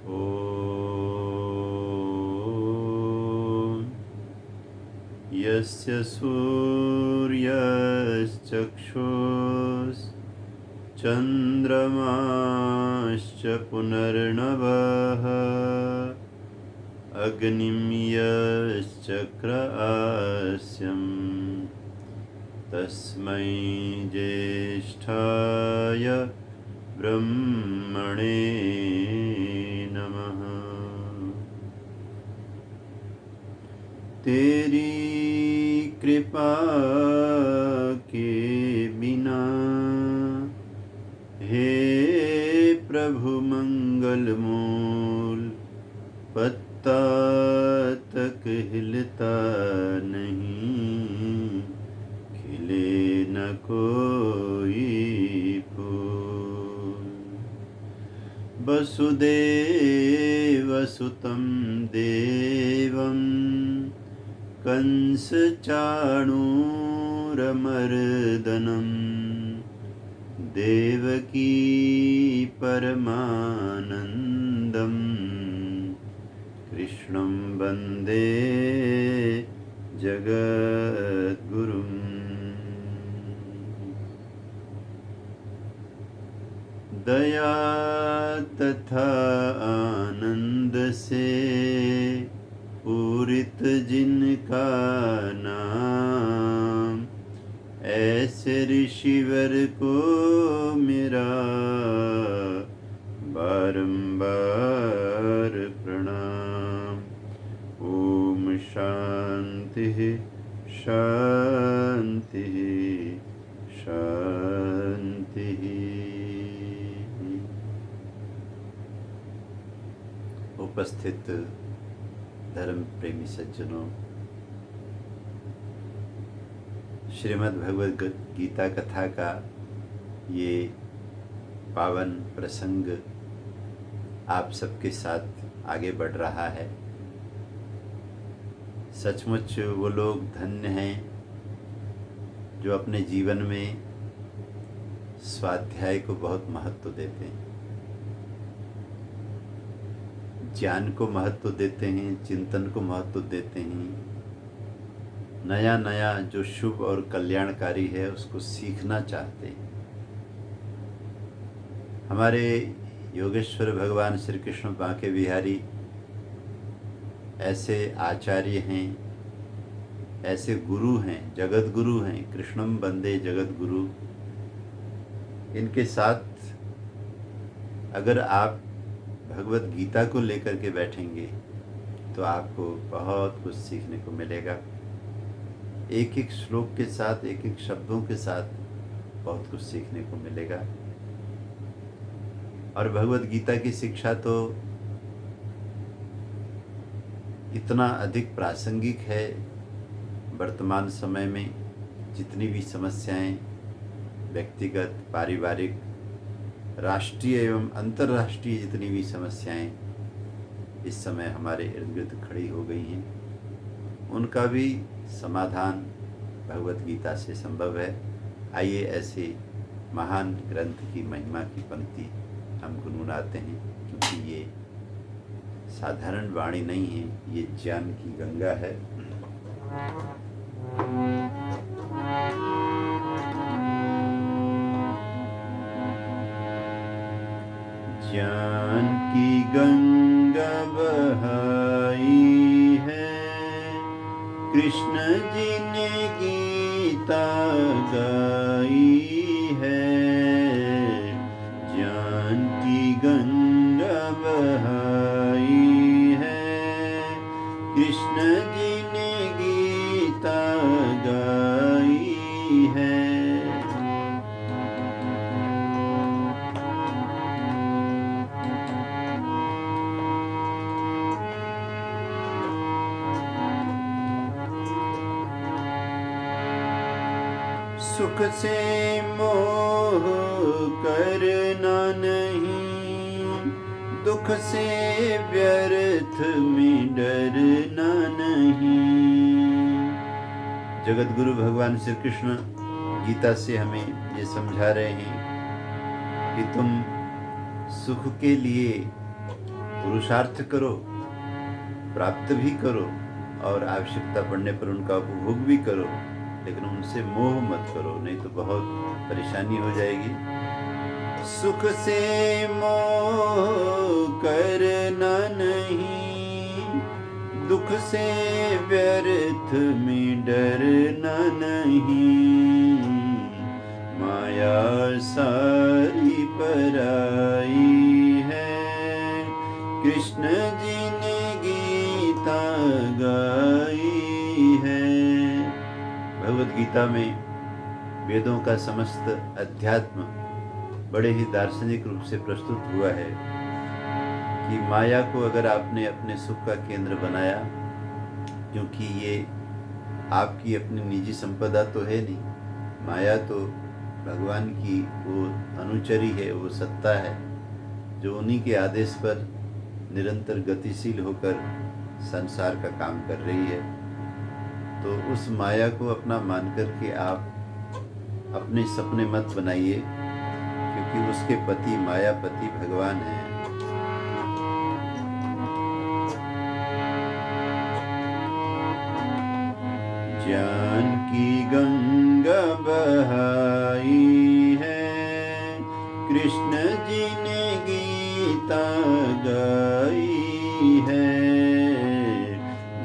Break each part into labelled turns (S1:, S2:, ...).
S1: ॐ यस्य सूर्यश्चक्षुश्चन्द्रमाश्च पुनर्नवः अग्निं यश्चक्र आस्यं तस्मै ज्येष्ठाय ब्रह्मणे नमः। तेरी कृपा के बिना हे प्रभु मंगल मूल पत्ता तक हिलता नहीं, खिले न कोई फूल। वसुदेव सुतं देवं कंसचाणूरमर्दनं देवकी परमानन्दं कृष्णं वन्दे जगद्गुरुम्। दया तथा आनंद से पूरित जिनका नाम, ऐसे ऋषिवर को मेरा बारंबार प्रणाम। ओम शांति शांति शांति। उपस्थित धर्म प्रेमी सज्जनों, श्रीमद् भगवद गीता कथा का ये पावन प्रसंग आप सबके साथ आगे बढ़ रहा है। सचमुच वो लोग धन्य हैं जो अपने जीवन में स्वाध्याय को बहुत महत्व देते हैं, ज्ञान को महत्व देते हैं, चिंतन को महत्व देते हैं, नया नया जो शुभ और कल्याणकारी है उसको सीखना चाहते हैं। हमारे योगेश्वर भगवान श्री कृष्ण बांके बिहारी ऐसे आचार्य हैं, ऐसे गुरु हैं, जगत गुरु हैं, कृष्णम वंदे जगत गुरु। इनके साथ अगर आप भगवत गीता को लेकर के बैठेंगे तो आपको बहुत कुछ सीखने को मिलेगा। एक एक श्लोक के साथ, एक एक शब्दों के साथ बहुत कुछ सीखने को मिलेगा। और भगवत गीता की शिक्षा तो इतना अधिक प्रासंगिक है वर्तमान समय में। जितनी भी समस्याएं व्यक्तिगत, पारिवारिक, राष्ट्रीय एवं अंतर्राष्ट्रीय जितनी भी समस्याएं इस समय हमारे इर्द गिर्द खड़ी हो गई हैं, उनका भी समाधान भगवत गीता से संभव है। आइए ऐसे महान ग्रंथ की महिमा की पंक्ति हम गुनगुनाते हैं, क्योंकि ये साधारण वाणी नहीं है, ये ज्ञान की गंगा है। ज्ञान की गंगा बहाई है, कृष्ण जी ने गीता गाई है। ज्ञान की गंगा बहाई है, कृष्ण जी ने गीता गाई है। सुख से मोह करना नहीं, दुख से व्यर्थ में डरना नहीं। जगत गुरु भगवान श्री कृष्ण गीता से हमें ये समझा रहे हैं कि तुम सुख के लिए पुरुषार्थ करो, प्राप्त भी करो और आवश्यकता पड़ने पर उनका उपभोग भी करो, लेकिन उनसे मोह मत करो, नहीं तो बहुत परेशानी हो जाएगी। सुख से मोह करना नहीं, दुख से व्यर्थ में डरना नहीं। माया सारी पराई है, कृष्ण जी ने गीता गाई है। भगवत गीता में वेदों का समस्त अध्यात्म बड़े ही दार्शनिक रूप से प्रस्तुत हुआ है कि माया को अगर आपने अपने सुख का केंद्र बनाया, क्योंकि ये आपकी अपनी निजी संपदा तो है नहीं, माया तो भगवान की वो अनुचरी है, वो सत्ता है जो उन्हीं के आदेश पर निरंतर गतिशील होकर संसार का काम कर रही है। तो उस माया को अपना मान कर के आप अपने सपने मत बनाइए, क्योंकि उसके पति मायापति भगवान हैं। ज्ञान की गंगा बहाई है, कृष्ण जी ने गीता गाई है।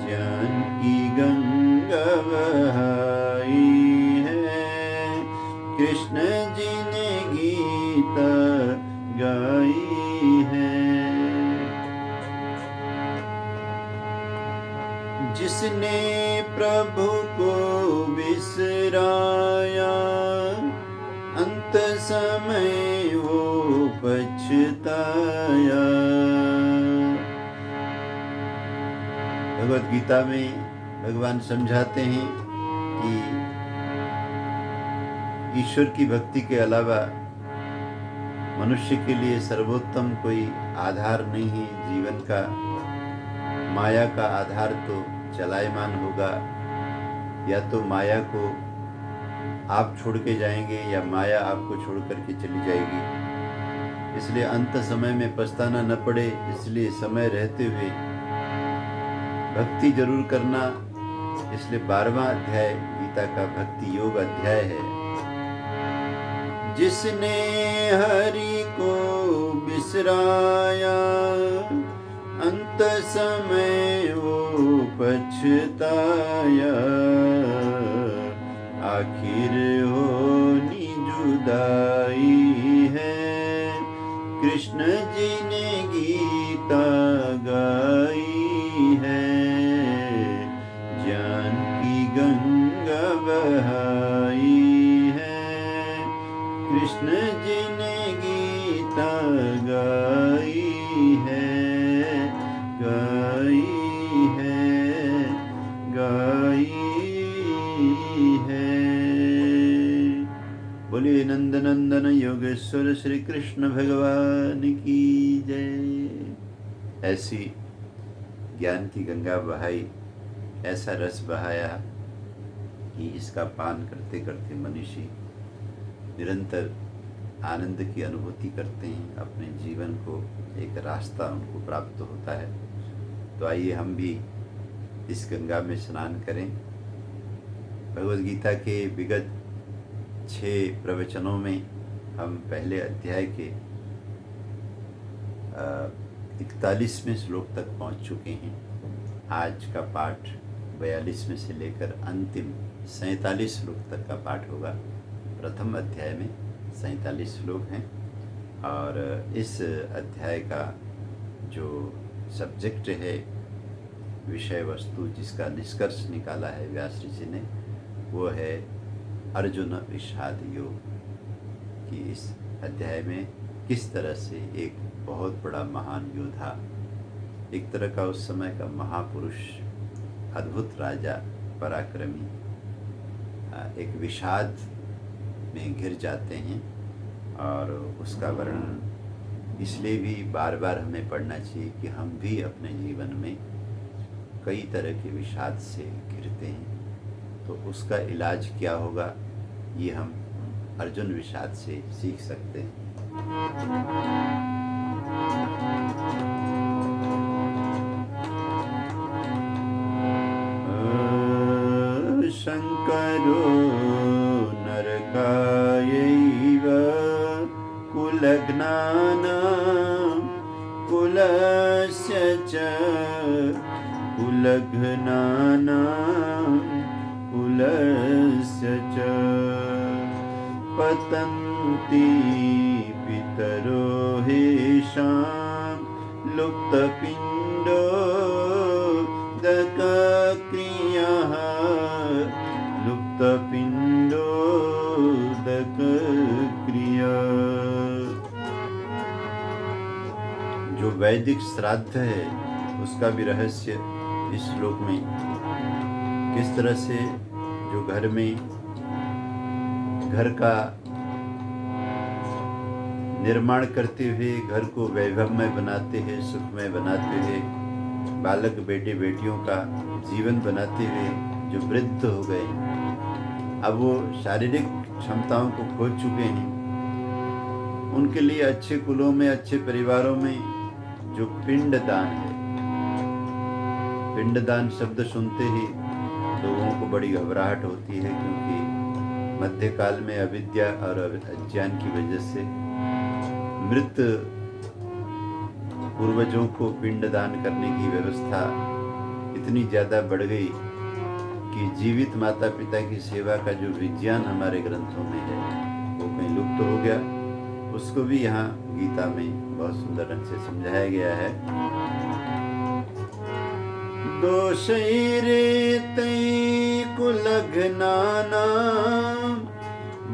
S1: ज्ञान की गंगा बहाई है, कृष्ण जी ने गीता गाई है। जिसने प्रभु को बिसराया, अंत समय वो पछताया। भगवत गीता में भगवान समझाते हैं कि ईश्वर की भक्ति के अलावा मनुष्य के लिए सर्वोत्तम कोई आधार नहीं है जीवन का। माया का आधार तो चलायमान होगा, या तो माया को आप छोड़ के जाएंगे या माया आपको छोड़ करके चली जाएगी। इसलिए अंत समय में पछताना न पड़े, इसलिए समय रहते हुए भक्ति जरूर करना। इसलिए 12वां अध्याय गीता का भक्ति योग अध्याय है। जिसने हरि को बिसराया, अंत समय वो पछताया। आखिर होनी जुदाई है, कृष्ण जी ने गीता गाई है। ज्ञान की गंगा बहाई है, कृष्ण जी ने गीता गाई है। गाई है, गाई है। बोलिए नंदनंदन योगेश्वर श्री कृष्ण भगवान की जय। ऐसी ज्ञान की गंगा बहाई, ऐसा रस बहाया कि इसका पान करते करते मनीषी निरंतर आनंद की अनुभूति करते हैं, अपने जीवन को एक रास्ता उनको प्राप्त होता है। तो आइए हम भी इस गंगा में स्नान करें। भगवद गीता के विगत 6 प्रवचनों में हम पहले अध्याय के 41वें श्लोक तक पहुंच चुके हैं। आज का पाठ 42 में से लेकर अंतिम 47 श्लोक तक का पाठ होगा। प्रथम अध्याय में 47 श्लोक हैं और इस अध्याय का जो सब्जेक्ट है, विषय वस्तु जिसका निष्कर्ष निकाला है व्यास ऋषि ने, वो है अर्जुन विषाद योग। कि इस अध्याय में किस तरह से एक बहुत बड़ा महान योद्धा, एक तरह का उस समय का महापुरुष, अद्भुत राजा, पराक्रमी, एक विषाद में घिर जाते हैं। और उसका वर्णन इसलिए भी बार बार हमें पढ़ना चाहिए कि हम भी अपने जीवन में कई तरह के विषाद से घिरते हैं। तो उसका इलाज क्या होगा, ये हम अर्जुन विषाद से सीख सकते हैं। कुलघ्नानां कुलस्य च कुलघ्नानां कुलस्य च पतन्ति पितरो हेषां लुप्तपिण्डोदकक्रियः लुप्तपिण्डोदकक्रिया। जो वैदिक श्राद्ध है उसका भी रहस्य इस श्लोक में, किस तरह से जो घर में घर का निर्माण करते हुए घर को वैभवमय बनाते हैं, सुखमय बनाते हुए, बालक बेटे बेटियों का जीवन बनाते हुए जो वृद्ध हो गए, अब वो शारीरिक क्षमताओं को खो चुके हैं, उनके लिए अच्छे कुलों में अच्छे परिवारों में जो पिंडदान है, पिंडदान शब्द सुनते ही लोगों को बड़ी घबराहट होती है, क्योंकि मध्यकाल में अविद्या और अज्ञान की वजह से मृत पूर्वजों को पिंडदान करने की व्यवस्था इतनी ज़्यादा बढ़ गई कि जीवित माता पिता की सेवा का जो विज्ञान हमारे ग्रंथों में है वो कहीं लुप्त हो गया। उसको भी यहाँ गीता में बहुत सुंदर ढंग से समझाया गया है। दोषैरेतै कुलघ्नानां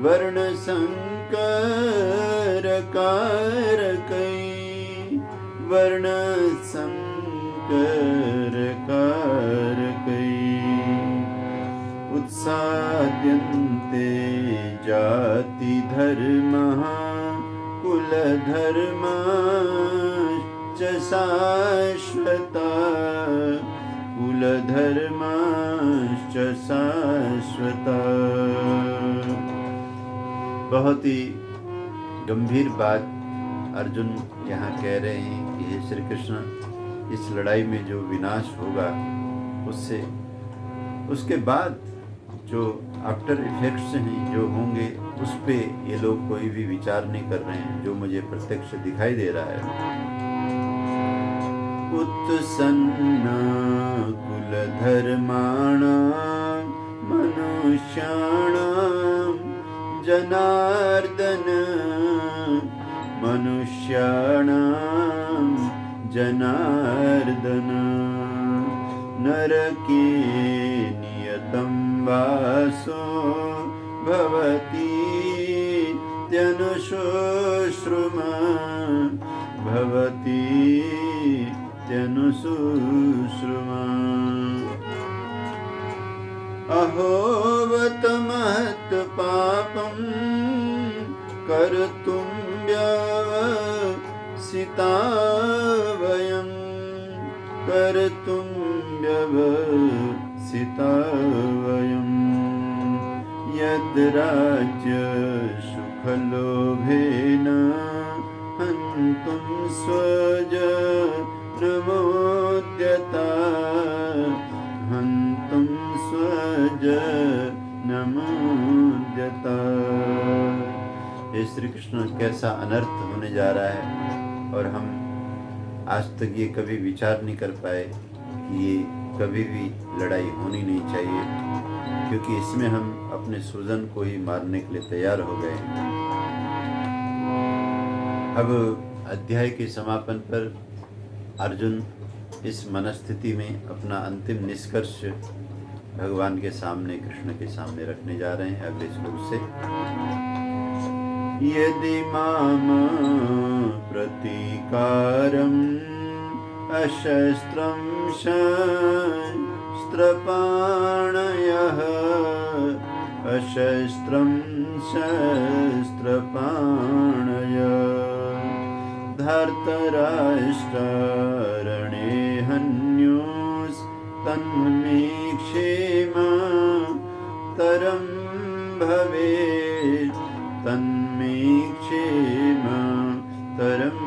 S1: वर्णसंकरकारकै वर्णसंकरकारकै उत्साद्यन्ते जातिधर्मः कुलधर्मश्च शाश्वता कुलधर्मश्च शाश्वता। बहुत ही गंभीर बात अर्जुन यहाँ कह रहे हैं कि हे श्री कृष्ण, इस लड़ाई में जो विनाश होगा उससे उसके बाद जो आफ्टर इफेक्ट्स हैं जो होंगे उस पे ये लोग कोई भी विचार नहीं कर रहे हैं, जो मुझे प्रत्यक्ष दिखाई दे रहा है। उत्सन्न कुलधर्माणां मनुष्याणां जनार्दन मनुष्याणां जनार्दन नरके नियतं वासो भवतीत्यनुशुश्रुमा भवतीत्यनुशुश्रुमा। अहोवत महत् पापं कर्तुं व्यवसिता वयं कर्तुं व्यवसिता वयं यद् राज्य सुखलोभेन हन्तुं स्वजनमुद्यता हन्तुं स्वजनमुद्यता। हे श्री कृष्ण, कैसा अनर्थ होने जा रहा है और हम आज तक ये कभी विचार नहीं कर पाए कि ये कभी भी लड़ाई होनी नहीं चाहिए, क्योंकि इसमें हम अपने स्वजन को ही मारने के लिए तैयार हो गए। अब अध्याय के समापन पर अर्जुन इस मनस्थिति में अपना अंतिम निष्कर्ष भगवान के सामने, कृष्ण के सामने रखने जा रहे हैं अगले श्लोक से। यदि माम प्रतीकारम् अशस्त्रं शस्त्रपाणयः अशस्त्रं शस्त्रपाणय धर्तराष्ट्ररणे हन्योस्तन्मे क्षेमा तरं भवेत् तन्मे क्षेमा तरं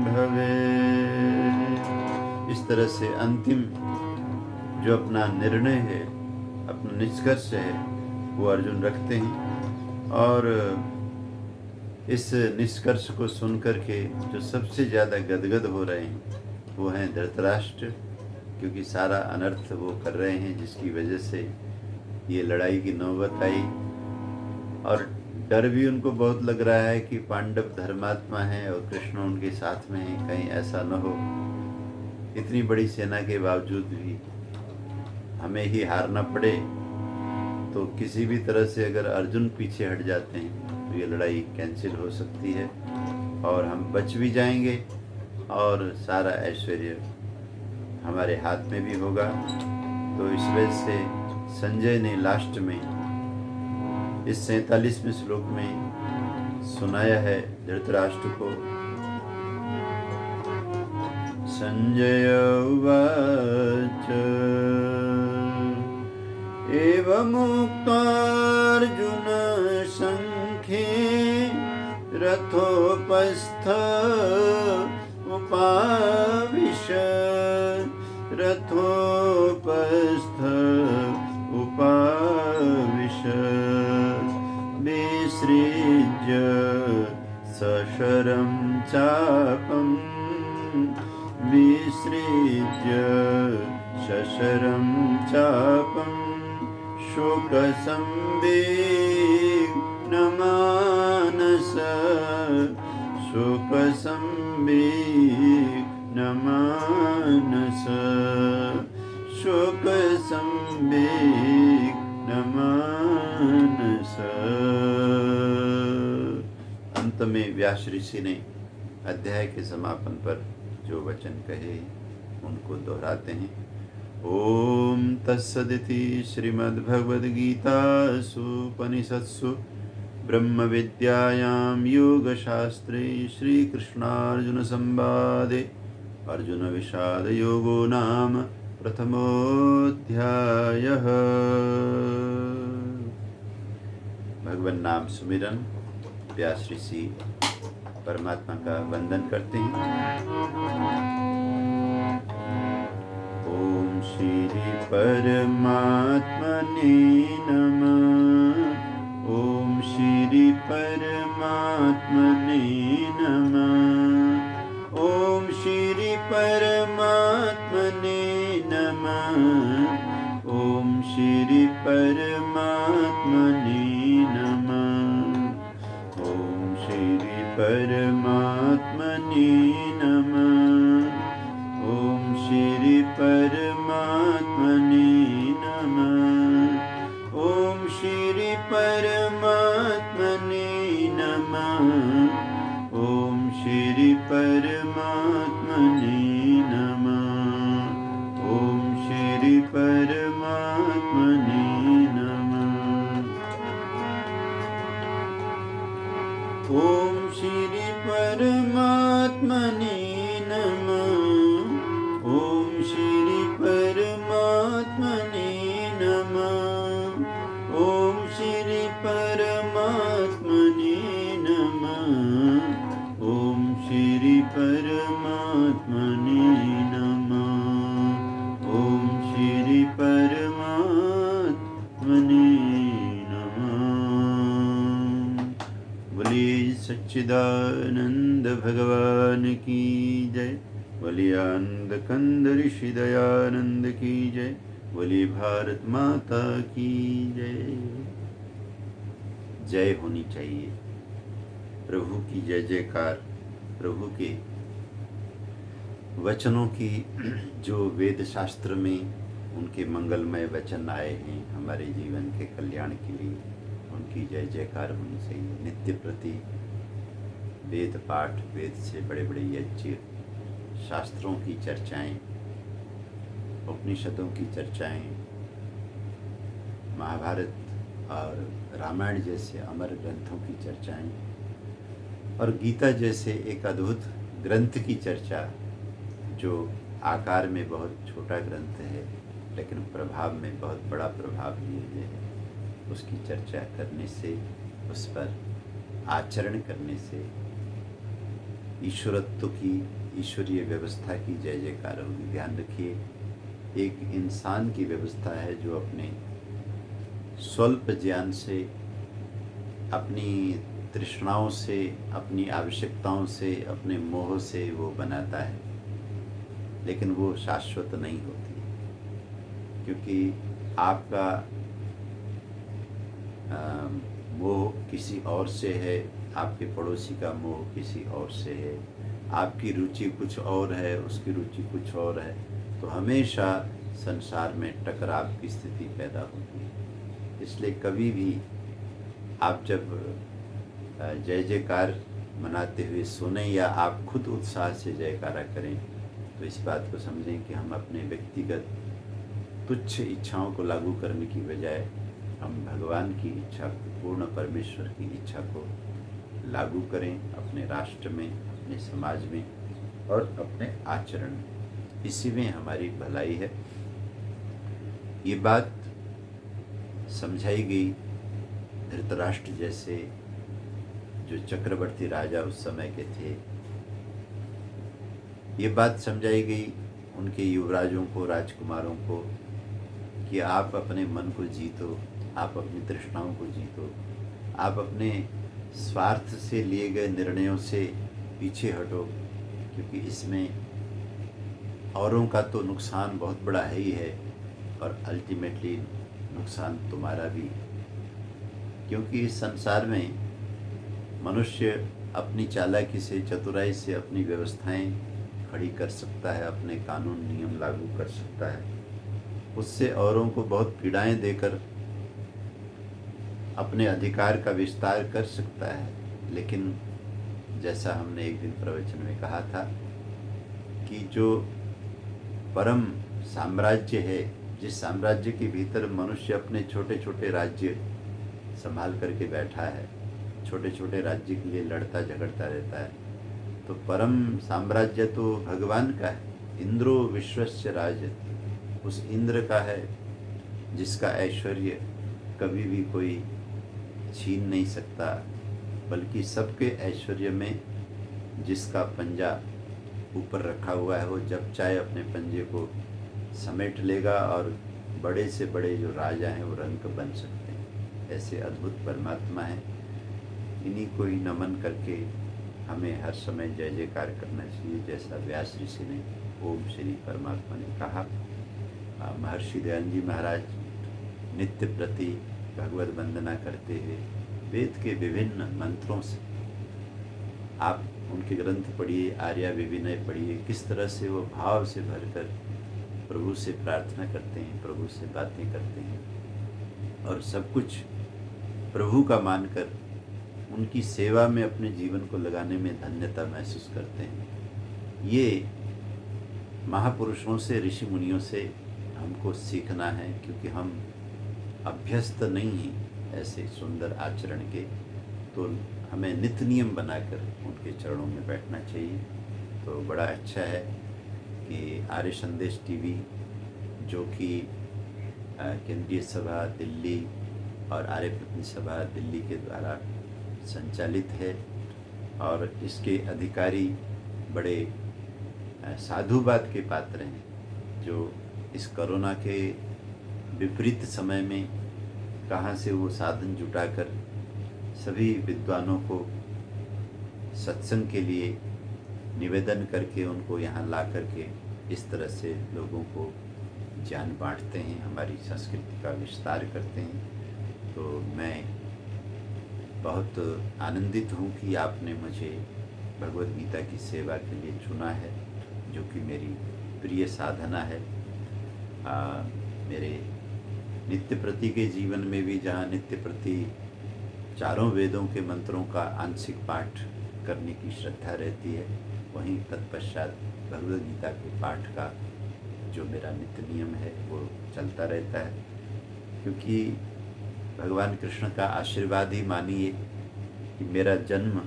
S1: भवेत्। इस तरह से अंतिम जो अपना निर्णय है, अपना निष्कर्ष है, वो अर्जुन रखते हैं और इस निष्कर्ष को सुनकर के जो सबसे ज़्यादा गदगद हो रहे हैं वो हैं धृतराष्ट्र, क्योंकि सारा अनर्थ वो कर रहे हैं जिसकी वजह से ये लड़ाई की नौबत आई। और डर भी उनको बहुत लग रहा है कि पांडव धर्मात्मा हैं और कृष्ण उनके साथ में हैं, कहीं ऐसा न हो इतनी बड़ी सेना के बावजूद भी हमें ही हारना पड़े। तो किसी भी तरह से अगर अर्जुन पीछे हट जाते हैं तो ये लड़ाई कैंसिल हो सकती है और हम बच भी जाएंगे और सारा ऐश्वर्य हमारे हाथ में भी होगा। तो इस वजह से संजय ने लास्ट में इस 47वें श्लोक में सुनाया है धृतराष्ट्र को। संजय उवाच एवमुक्तार्जुन संख्ये रथोपस्थ उपाविशत् रथोपस्थ उपाविशत् विसृज्य सशरं चापं विसृज्य सशरं चापं शोकसंविघ्नमानस शोकसंविघ्नमानस शोकसंविघ्नमानस। अंत में व्यास ऋषि ने अध्याय के समापन पर जो वचन कहे उनको दोहराते हैं। ओम तत्सदिति श्रीमद्भगवद्गीतासूपनिषत्सु ब्रह्म विद्यायां योगशास्त्रे श्रीकृष्णार्जुन संवादे अर्जुन विषाद योगो नाम प्रथमोऽध्यायः। भगवान नाम सुमिरन। व्यास ऋषि परमात्मा का वंदन करते हैं। ओम श्री परमात्मने नमः। ओम श्री परमात्मने नमः। ओम श्री परमात्मने नमः। ओम श्री परमात्मने नमः। ओम श्री परमात्मने नमः। ओम श्री परमात्मने नमः। ओम श्री परमात्मने नमः। ओम श्री परमात्मने नमः। ओम श्री परमात्मने नमः। ओम श्री परमात्मने नमः। ओम श्री परमात्मने नमः। ओम श्री परमात्मने नमः। ओम श्री परमात्मने नमः। ओम श्री परमात्मने नमः। बोलिए सच्चिदानंद भगवान की जय। बोलिए आनंद कंद ऋषि दयानंद की जय। बोलिए भारत माता की जय। जय होनी चाहिए। प्रभु की जय जयकार। प्रभु के वचनों की जो वेद शास्त्र में उनके मंगलमय वचन आए हैं हमारे जीवन के कल्याण के लिए, उनकी जय जयकार होनी चाहिए। नित्य प्रति वेद पाठ, वेद से बड़े बड़े यज्ञ, शास्त्रों की चर्चाएं, उपनिषदों की चर्चाएं, महाभारत और रामायण जैसे अमर ग्रंथों की चर्चाएं और गीता जैसे एक अद्भुत ग्रंथ की चर्चा, जो आकार में बहुत छोटा ग्रंथ है लेकिन प्रभाव में बहुत बड़ा प्रभाव लिए हुए है, उसकी चर्चा करने से, उस पर आचरण करने से ईश्वरत्व की, ईश्वरीय व्यवस्था की जय जयकार होगी। ध्यान रखिए, एक इंसान की व्यवस्था है जो अपने स्वल्प ज्ञान से, अपनी तृष्णाओं से, अपनी आवश्यकताओं से, अपने मोह से वो बनाता है, लेकिन वो शाश्वत नहीं होती, क्योंकि आपका मोह किसी और से है, आपके पड़ोसी का मोह किसी और से है, आपकी रुचि कुछ और है, उसकी रुचि कुछ और है, तो हमेशा संसार में टकराव की स्थिति पैदा होती है। इसलिए कभी भी आप जब जय जयकार मनाते हुए सुने या आप खुद उत्साह से जयकारा करें, तो इस बात को समझें कि हम अपने व्यक्तिगत तुच्छ इच्छाओं को लागू करने की बजाय हम भगवान की इच्छा को, पूर्ण परमेश्वर की इच्छा को लागू करें अपने राष्ट्र में, अपने समाज में और अपने आचरण में। इसी में हमारी भलाई है। ये बात समझाई गई धृतराष्ट्र जैसे जो चक्रवर्ती राजा उस समय के थे। ये बात समझाई गई उनके युवराजों को, राजकुमारों को, कि आप अपने मन को जीतो, आप अपनी तृष्णाओं को जीतो, आप अपने स्वार्थ से लिए गए निर्णयों से पीछे हटो, क्योंकि इसमें औरों का तो नुकसान बहुत बड़ा है ही है और अल्टीमेटली नुकसान तुम्हारा भी, क्योंकि इस संसार में मनुष्य अपनी चालाकी से, चतुराई से अपनी व्यवस्थाएं खड़ी कर सकता है, अपने कानून नियम लागू कर सकता है, उससे औरों को बहुत पीड़ाएं देकर अपने अधिकार का विस्तार कर सकता है। लेकिन जैसा हमने एक दिन प्रवचन में कहा था कि जो परम साम्राज्य है, जिस साम्राज्य के भीतर मनुष्य अपने छोटे छोटे राज्य संभाल करके बैठा है, छोटे छोटे राज्य के लिए लड़ता झगड़ता रहता है, तो परम साम्राज्य तो भगवान का है। इंद्रो विश्वस्य राजति, उस इंद्र का है जिसका ऐश्वर्य कभी भी कोई छीन नहीं सकता, बल्कि सबके ऐश्वर्य में जिसका पंजा ऊपर रखा हुआ है वो जब चाहे अपने पंजे को समेट लेगा और बड़े से बड़े जो राजा हैं वो रंक बन सकते हैं। ऐसे अद्भुत परमात्मा हैं। इन्हीं को ही नमन करके हमें हर समय जय जयकार करना चाहिए, जैसा व्यास ऋषि ने ओम श्री परमात्मा ने कहा। महर्षि दयानंद जी महाराज नित्य प्रति भगवत वंदना करते हुए वेद के विभिन्न मंत्रों से, आप उनके ग्रंथ पढ़िए, आर्या विविनय पढ़िए, किस तरह से वो भाव से भरकर प्रभु से प्रार्थना करते हैं, प्रभु से बातें करते हैं और सब कुछ प्रभु का मानकर उनकी सेवा में अपने जीवन को लगाने में धन्यता महसूस करते हैं। ये महापुरुषों से, ऋषि मुनियों से हमको सीखना है, क्योंकि हम अभ्यस्त नहीं हैं ऐसे सुंदर आचरण के, तो हमें नित्य नियम बनाकर उनके चरणों में बैठना चाहिए। तो बड़ा अच्छा है कि आर्य संदेश टीवी, जो कि केंद्रीय सभा दिल्ली और आर्य प्रतिनिधि सभा दिल्ली के द्वारा संचालित है, और इसके अधिकारी बड़े साधुवाद के पात्र हैं, जो इस कोरोना के विपरीत समय में कहाँ से वो साधन जुटाकर सभी विद्वानों को सत्संग के लिए निवेदन करके उनको यहाँ ला करके इस तरह से लोगों को ज्ञान बांटते हैं, हमारी संस्कृति का विस्तार करते हैं। तो मैं बहुत आनंदित हूँ कि आपने मुझे भगवद गीता की सेवा के लिए चुना है, जो कि मेरी प्रिय साधना है। मेरे नित्य प्रति के जीवन में भी, जहाँ नित्य प्रति चारों वेदों के मंत्रों का आंशिक पाठ करने की श्रद्धा रहती है, वहीं तत्पश्चात भगवद गीता के पाठ का जो मेरा नित्य नियम है वो चलता रहता है। क्योंकि भगवान कृष्ण का आशीर्वाद ही मानिए कि मेरा जन्म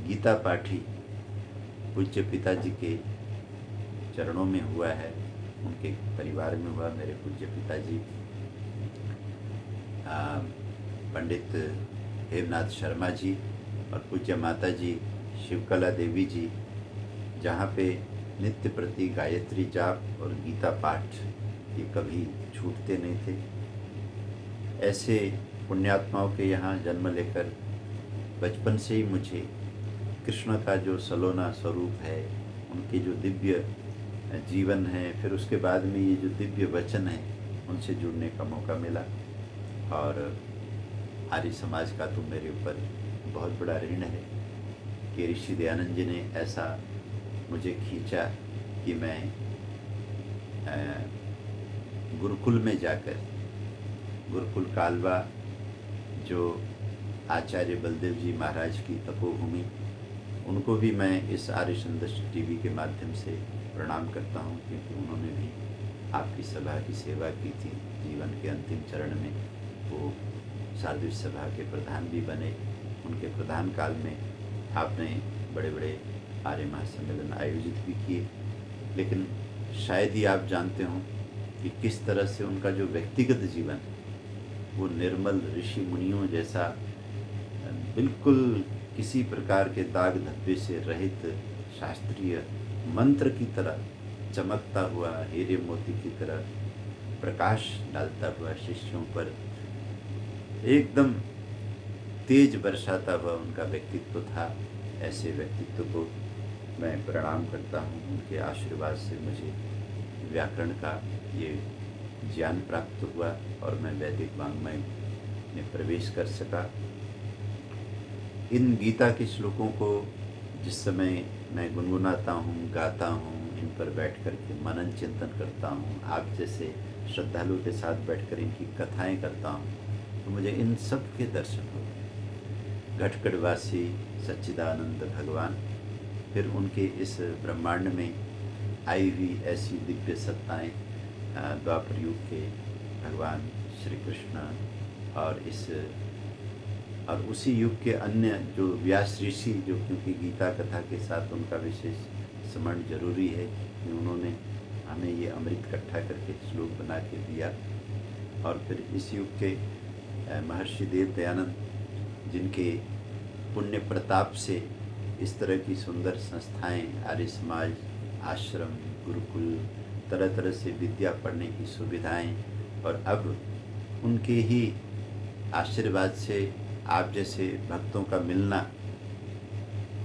S1: गीता पाठी पूज्य पिताजी के चरणों में हुआ है, उनके परिवार में हुआ। मेरे पूज्य पिताजी पंडित हेमनाथ शर्मा जी और पूज्य माता जी शिवकला देवी जी, जहाँ पे नित्य प्रति गायत्री जाप और गीता पाठ ये कभी छूटते नहीं थे। ऐसे पुण्यात्माओं के यहाँ जन्म लेकर बचपन से ही मुझे कृष्ण का जो सलोना स्वरूप है, उनके जो दिव्य जीवन है, फिर उसके बाद में ये जो दिव्य वचन है, उनसे जुड़ने का मौका मिला। और आर्य समाज का तो मेरे ऊपर बहुत बड़ा ऋण है कि ऋषि दयानंद जी ने ऐसा मुझे खींचा कि मैं गुरुकुल में जाकर, गुरुकुल कालवा जो आचार्य बलदेव जी महाराज की तपोभूमि, उनको भी मैं इस आर्य संदेश टीवी के माध्यम से प्रणाम करता हूँ, क्योंकि उन्होंने भी आपकी सभा की सेवा की थी। जीवन के अंतिम चरण में वो सारद्वीप सभा के प्रधान भी बने। उनके प्रधान काल में आपने बड़े बड़े आर्य महासम्मेलन आयोजित भी किए। लेकिन शायद ही आप जानते हो कि किस तरह से उनका जो व्यक्तिगत जीवन, वो निर्मल ऋषि मुनियों जैसा, बिल्कुल किसी प्रकार के दाग धब्बे से रहित, शास्त्रीय मंत्र की तरह चमकता हुआ, हीरे मोती की तरह प्रकाश डालता हुआ शिष्यों पर एकदम तेज बरसाता हुआ उनका व्यक्तित्व था। ऐसे व्यक्तित्व को मैं प्रणाम करता हूँ। उनके आशीर्वाद से मुझे व्याकरण का ये ज्ञान प्राप्त हुआ और मैं वैदिक वाङ्मय में प्रवेश कर सका। इन गीता के श्लोकों को जिस समय मैं गुनगुनाता हूँ, गाता हूँ, इन पर बैठ कर के मनन चिंतन करता हूँ, आप जैसे श्रद्धालु के साथ बैठकर इनकी कथाएं करता हूँ, तो मुझे इन सब के दर्शन होते। घटकड़वासी सच्चिदानंद भगवान, फिर उनके इस ब्रह्मांड में आई हुई ऐसी दिव्य सत्ताएं, द्वापर युग के भगवान श्री कृष्ण, और उसी युग के अन्य जो व्यास ऋषि, जो क्योंकि गीता कथा के साथ उनका विशेष स्मरण जरूरी है कि उन्होंने हमें ये अमृत इकट्ठा करके श्लोक बना के दिया। और फिर इस युग के महर्षि देव दयानंद, जिनके पुण्य प्रताप से इस तरह की सुंदर संस्थाएं, आर्य समाज, आश्रम, गुरुकुल, तरह तरह से विद्या पढ़ने की सुविधाएं, और अब उनके ही आशीर्वाद से आप जैसे भक्तों का मिलना,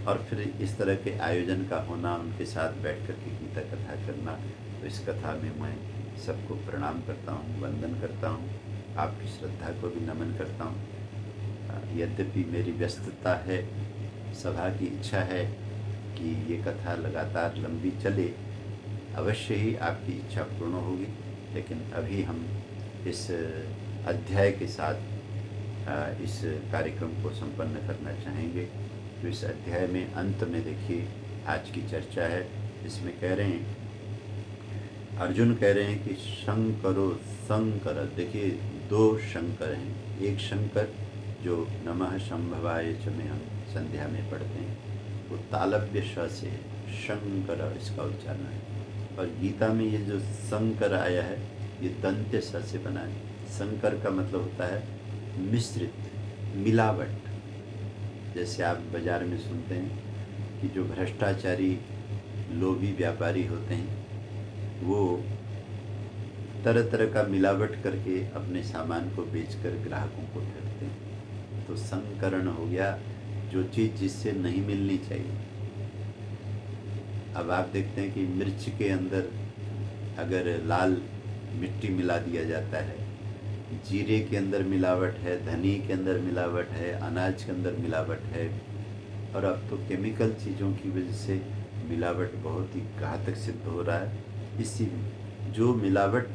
S1: और फिर इस तरह के आयोजन का होना, उनके साथ बैठ कर के गीता कथा करना, तो इस कथा में मैं सबको प्रणाम करता हूँ, वंदन करता हूँ, आपकी श्रद्धा को भी नमन करता हूँ। यद्यपि मेरी व्यस्तता है, सभा की इच्छा है कि ये कथा लगातार लंबी चले, अवश्य ही आपकी इच्छा पूर्ण होगी, लेकिन अभी हम इस अध्याय के साथ इस कार्यक्रम को संपन्न करना चाहेंगे। तो इस अध्याय में अंत में देखिए आज की चर्चा है। इसमें कह रहे हैं, अर्जुन कह रहे हैं कि शंकरो शंकर। देखिए दो शंकर हैं, एक शंकर जो नमः शंभवाय च में हम संध्या में पढ़ते हैं, वो तालव्य श से शंकर इसका उच्चारण है, और गीता में ये जो शंकर आया है ये दंत्य स से बना है। शंकर का मतलब होता है मिश्रित, मिलावट। जैसे आप बाज़ार में सुनते हैं कि जो भ्रष्टाचारी लोभी व्यापारी होते हैं, वो तरह तरह का मिलावट करके अपने सामान को बेचकर ग्राहकों को ठगते हैं। तो संकरण हो गया, जो चीज़ जिससे नहीं मिलनी चाहिए। अब आप देखते हैं कि मिर्च के अंदर अगर लाल मिट्टी मिला दिया जाता है, जीरे के अंदर मिलावट है, धनी के अंदर मिलावट है, अनाज के अंदर मिलावट है, और अब तो केमिकल चीज़ों की वजह से मिलावट बहुत ही घातक सिद्ध हो रहा है। इसी जो मिलावट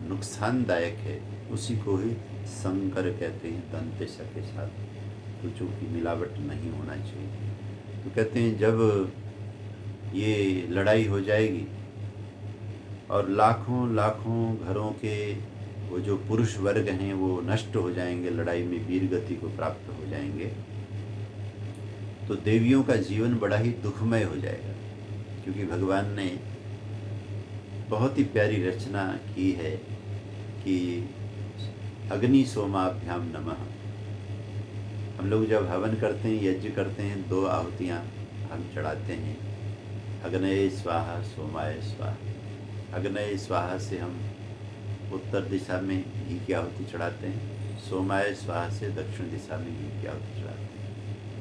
S1: नुकसानदायक है उसी को ही संकर कहते हैं, दंत्य स के साथ, तो जो कि मिलावट नहीं होना चाहिए। तो कहते हैं जब ये लड़ाई हो जाएगी और लाखों लाखों घरों के वो जो पुरुष वर्ग हैं वो नष्ट हो जाएंगे, लड़ाई में वीर गति को प्राप्त हो जाएंगे, तो देवियों का जीवन बड़ा ही दुखमय हो जाएगा। क्योंकि भगवान ने बहुत ही प्यारी रचना की है कि अग्नि सोमाभ्याम नमः। हम लोग जब हवन करते हैं, यज्ञ करते हैं, 2 आहुतियाँ हम चढ़ाते हैं, अग्नये स्वाहा सोमाय स्वाहा। अग्नये स्वाहा से हम उत्तर दिशा में घी की आहुति चढ़ाते हैं, सोमाय स्वाहा से दक्षिण दिशा में घी की आहुति चढ़ाते हैं।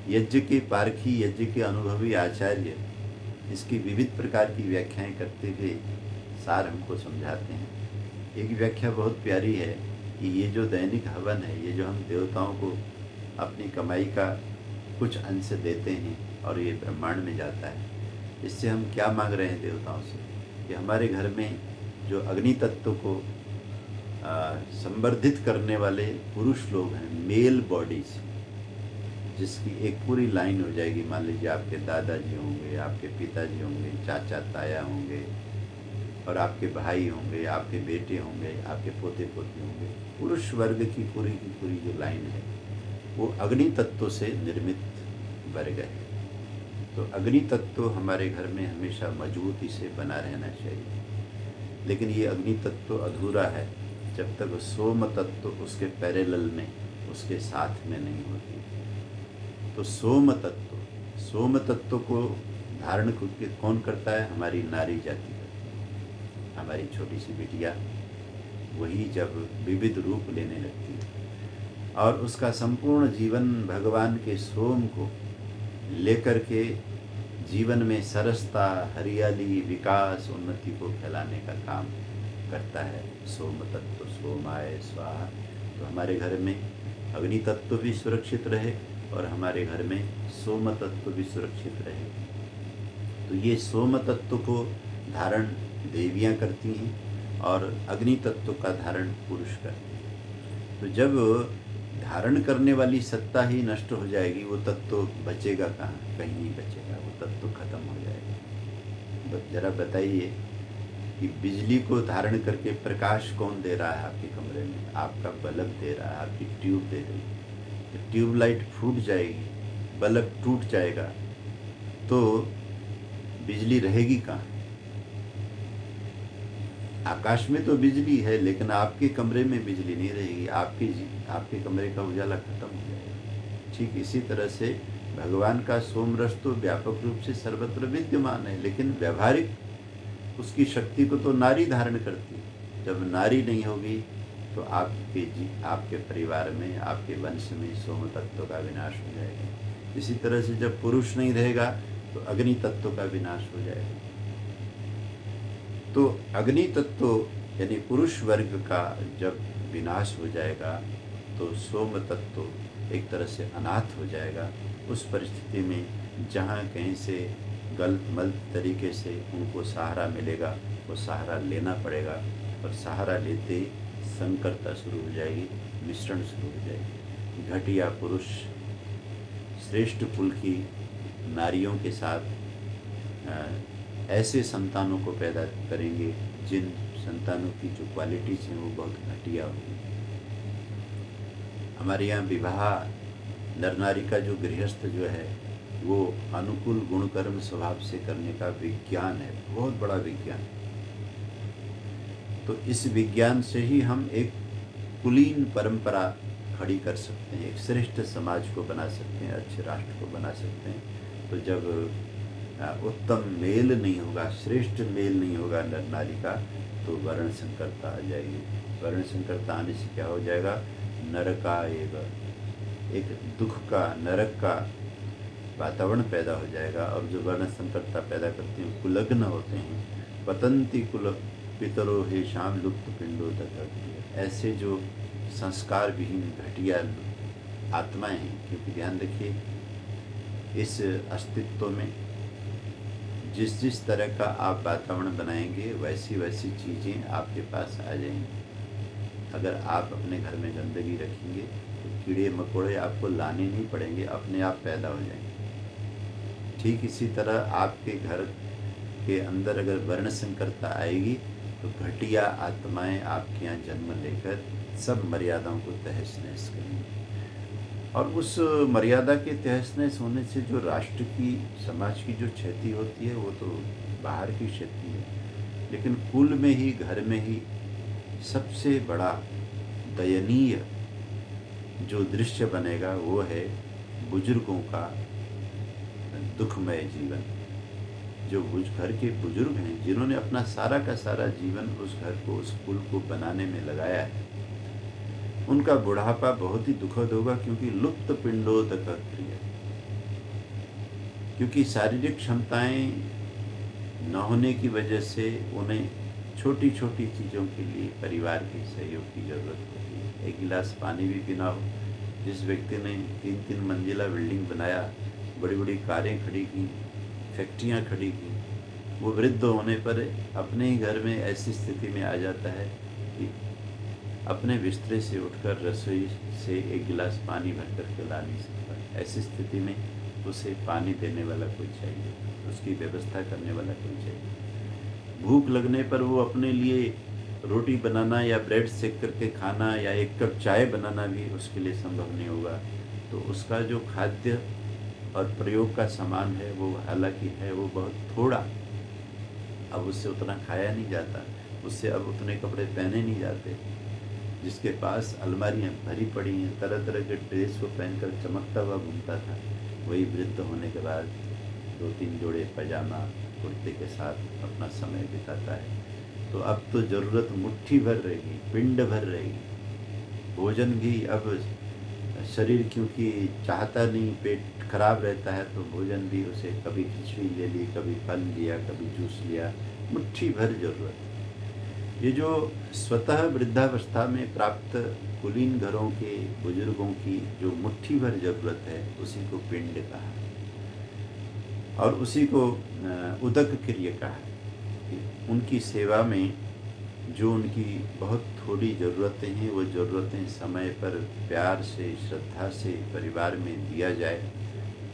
S1: यज्ञ के पारखी, यज्ञ के अनुभवी आचार्य इसकी विविध प्रकार की व्याख्याएं करते हुए सार हमको समझाते हैं। एक व्याख्या बहुत प्यारी है कि ये जो दैनिक हवन है, ये जो हम देवताओं को अपनी कमाई का कुछ अंश देते हैं और ये ब्रह्मांड में जाता है, इससे हम क्या मांग रहे हैं देवताओं से कि हमारे घर में जो अग्नि तत्व को संवर्धित करने वाले पुरुष लोग हैं, मेल बॉडीज, जिसकी एक पूरी लाइन हो जाएगी। मान लीजिए आपके दादाजी होंगे, आपके पिताजी होंगे, चाचा ताया होंगे, और आपके भाई होंगे, आपके बेटे होंगे, आपके पोते पोती होंगे। पुरुष वर्ग की पूरी जो लाइन है वो अग्नि तत्व से निर्मित वर्ग है। तो अग्नि तत्व हमारे घर में हमेशा मजबूती से बना रहना चाहिए। लेकिन ये अग्नि तत्व अधूरा है जब तक सोम तत्व उसके पैरेलल में, उसके साथ में नहीं होती। तो सोम तत्व को धारण कौन करता है? हमारी नारी जाति करती है। हमारी छोटी सी बिटिया वही जब विविध रूप लेने लगती है और उसका संपूर्ण जीवन भगवान के सोम को लेकर के जीवन में सरसता, हरियाली, विकास, उन्नति को फैलाने का काम करता है सोम तत्व। सोमाय स्वाहा। तो हमारे घर में अग्नि तत्व भी सुरक्षित रहे और हमारे घर में सोम तत्व भी सुरक्षित रहे। तो ये सोम तत्व को धारण देवियां करती हैं और अग्नि तत्व का धारण पुरुष करते हैं। तो जब धारण करने वाली सत्ता ही नष्ट हो जाएगी, वो तत्व बचेगा कहाँ? कहीं नहीं बचेगा, वो तत्व खत्म हो जाएगा। जरा बताइए कि बिजली को धारण करके प्रकाश कौन दे रहा है आपके कमरे में? आपका बल्ब दे रहा है, आपकी ट्यूब दे रही है। तो ट्यूबलाइट फूट जाएगी, बल्ब टूट जाएगा, तो बिजली रहेगी कहाँ? आकाश में तो बिजली है, लेकिन आपके कमरे में बिजली नहीं रहेगी। आपके कमरे का उजाला खत्म हो जाएगा। ठीक इसी तरह से भगवान का सोम रस तो व्यापक रूप से सर्वत्र विद्यमान है, लेकिन व्यवहारिक उसकी शक्ति को तो नारी धारण करती है। जब नारी नहीं होगी तो आपके परिवार में, आपके वंश में सोम तत्व का विनाश हो जाएगा। इसी तरह से जब पुरुष नहीं रहेगा तो अग्नि तत्व का विनाश हो जाएगा। तो अग्नि तत्व यानी पुरुष वर्ग का जब विनाश हो जाएगा तो सोम तत्व एक तरह से अनाथ हो जाएगा। उस परिस्थिति में जहाँ कहीं से गलत मलत तरीके से उनको सहारा मिलेगा, वो सहारा लेना पड़ेगा, और सहारा लेते ही संकरता शुरू हो जाएगी, मिश्रण शुरू हो जाएगी। घटिया पुरुष श्रेष्ठ कुल की नारियों के साथ ऐसे संतानों को पैदा करेंगे जिन संतानों की जो क्वालिटीज़ हैं वो बहुत घटिया होगी। हमारे यहाँ विवाह नर नारी का जो गृहस्थ जो है वो अनुकूल गुणकर्म स्वभाव से करने का विज्ञान है, बहुत बड़ा विज्ञान। तो इस विज्ञान से ही हम एक कुलीन परंपरा खड़ी कर सकते हैं, एक श्रेष्ठ समाज को बना सकते हैं, अच्छे राष्ट्र को बना सकते हैं। तो जब उत्तम मेल नहीं होगा, श्रेष्ठ मेल नहीं होगा नर नारी का, तो वर्ण संकरता आ जाएगी। वर्ण संकरता आने से क्या हो जाएगा? नरका एक दुख का, नरक का वातावरण पैदा हो जाएगा। और जो वर्ण संकरता पैदा करते हैं कुलग्न होते हैं। पतंती कुल पितरो हे शाम लुप्त पिंडो तक। ऐसे जो संस्कार विहीन घटिया आत्माएं हैं, क्योंकि ध्यान रखिए इस अस्तित्व में जिस तरह का आप वातावरण बनाएंगे वैसी वैसी चीज़ें आपके पास आ जाएंगी। अगर आप अपने घर में गंदगी रखेंगे तो कीड़े मकोड़े आपको लाने नहीं पड़ेंगे, अपने आप पैदा हो जाएंगे। ठीक इसी तरह आपके घर के अंदर अगर वर्ण संकरता आएगी तो घटिया आत्माएं आपके यहाँ जन्म लेकर सब मर्यादाओं को तहस नहस करेंगी। और उस मर्यादा के तहस नहस होने से जो राष्ट्र की, समाज की जो क्षति होती है वो तो बाहर की क्षति है, लेकिन कुल में ही, घर में ही सबसे बड़ा दयनीय जो दृश्य बनेगा वो है बुजुर्गों का दुखमय जीवन। जो घर के बुजुर्ग हैं जिन्होंने अपना सारा का सारा जीवन उस घर को, उस कुल को बनाने में लगाया है, उनका बुढ़ापा बहुत ही दुखद होगा, क्योंकि लुप्त पिंडोदक क्रिया, क्योंकि शारीरिक क्षमताएं न होने की वजह से उन्हें छोटी छोटी चीज़ों के लिए परिवार के सहयोग की ज़रूरत होती है। एक गिलास पानी भी पीना हो, जिस व्यक्ति ने 3-3 मंजिला बिल्डिंग बनाया, बड़ी बड़ी कारें खड़ी की, फैक्ट्रियां खड़ी की, वो वृद्ध होने पर अपने ही घर में ऐसी स्थिति में आ जाता है कि अपने बिस्तरे से उठकर रसोई से एक गिलास पानी भर कर के ला नहीं सकता। ऐसी स्थिति में उसे पानी देने वाला कोई चाहिए, उसकी व्यवस्था करने वाला कोई चाहिए। भूख लगने पर वो अपने लिए रोटी बनाना या ब्रेड सेक करके खाना या एक कप चाय बनाना भी उसके लिए संभव नहीं होगा। तो उसका जो खाद्य और प्रयोग का सामान है वो हालांकि है वो बहुत थोड़ा, अब उससे उतना खाया नहीं जाता, उससे अब उतने कपड़े पहने नहीं जाते। जिसके पास अलमारियाँ भरी पड़ी हैं, तरह तरह के ड्रेस को पहनकर चमकता हुआ घूमता था, वही वृद्ध होने के बाद 2-3 जोड़े पैजामा कुर्ते के साथ अपना समय बिताता है। तो अब तो ज़रूरत मुट्ठी भर रहेगी, पिंड भर रहेगी। भोजन भी अब शरीर क्योंकि चाहता नहीं, पेट खराब रहता है, तो भोजन भी उसे कभी खिचड़ी ले ली, कभी फल लिया, कभी जूस लिया, मुट्ठी भर ज़रूरत। ये जो स्वतः वृद्धावस्था में प्राप्त कुलीन घरों के बुजुर्गों की जो मुट्ठी भर ज़रूरत है, उसी को पिंड कहा और उसी को उदक क्रिय कहा। उनकी सेवा में जो उनकी बहुत थोड़ी ज़रूरतें हैं, वो ज़रूरतें समय पर प्यार से, श्रद्धा से परिवार में दिया जाए,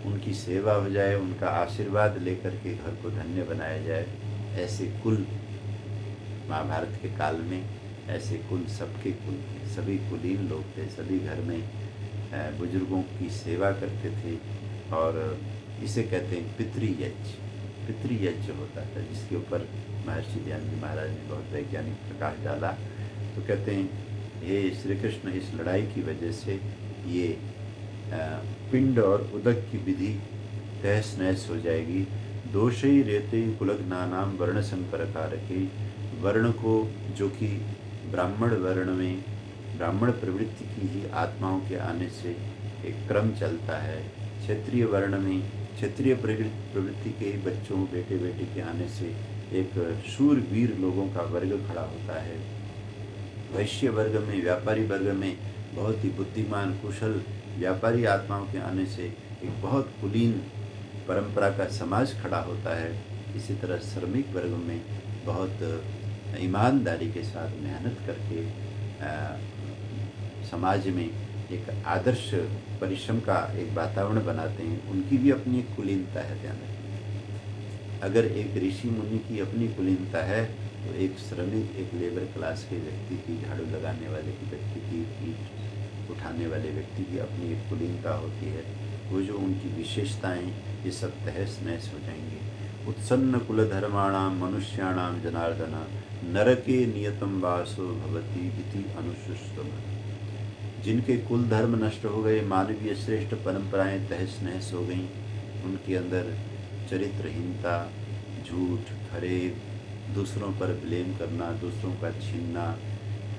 S1: उनकी सेवा हो जाए, उनका आशीर्वाद लेकर के घर को धन्य बनाया जाए। ऐसे कुल महाभारत के काल में ऐसे कुल सबके कुल थे, सभी कुलीन लोग थे, सभी घर में बुजुर्गों की सेवा करते थे। और इसे कहते हैं पितृयज्ञ। पितृयज्ञ होता था, जिसके ऊपर महर्षि ध्यान जी महाराज ने बहुत वैज्ञानिक प्रकाश डाला। तो कहते हैं हे श्री कृष्ण, इस लड़ाई की वजह से ये पिंड और उदक की विधि तहस नहस हो जाएगी। दोषई रेते कुलग्नानाम वर्ण संकर कारके, वर्ण को जो कि ब्राह्मण वर्ण में ब्राह्मण प्रवृत्ति की ही आत्माओं के आने से एक क्रम चलता है, क्षत्रिय वर्ण में क्षत्रिय प्रवृत्ति के बच्चों बेटे बेटी के आने से एक शूरवीर लोगों का वर्ग खड़ा होता है, वैश्य वर्ग में व्यापारी वर्ग में बहुत ही बुद्धिमान कुशल व्यापारी आत्माओं के आने से एक बहुत कुलीन परंपरा का समाज खड़ा होता है। इसी तरह श्रमिक वर्ग में बहुत ईमानदारी के साथ मेहनत करके समाज में एक आदर्श परिश्रम का एक वातावरण बनाते हैं। उनकी भी अपनी एक कुलीनता है, ध्यान रखिए। अगर एक ऋषि मुनि की अपनी कुलीनता है, तो एक श्रमिक, एक लेबर क्लास के व्यक्ति की, झाड़ू लगाने वाले की व्यक्ति की, ईंट उठाने वाले व्यक्ति की अपनी एक कुलीनता होती है। वो जो उनकी विशेषताएं, ये सब तहस नहस हो जाएंगे। उत्सन्न कुल धर्माणाम मनुष्याणाम जनार्दना, नरके नियतम वासो भवति इति अनुशुश्रम। जिनके कुल धर्म नष्ट हो गए, मानवीय श्रेष्ठ परंपराएं तहस नहस हो गईं, उनके अंदर चरित्रहीनता, झूठ, फरेब, दूसरों पर ब्लेम करना, दूसरों का छीनना,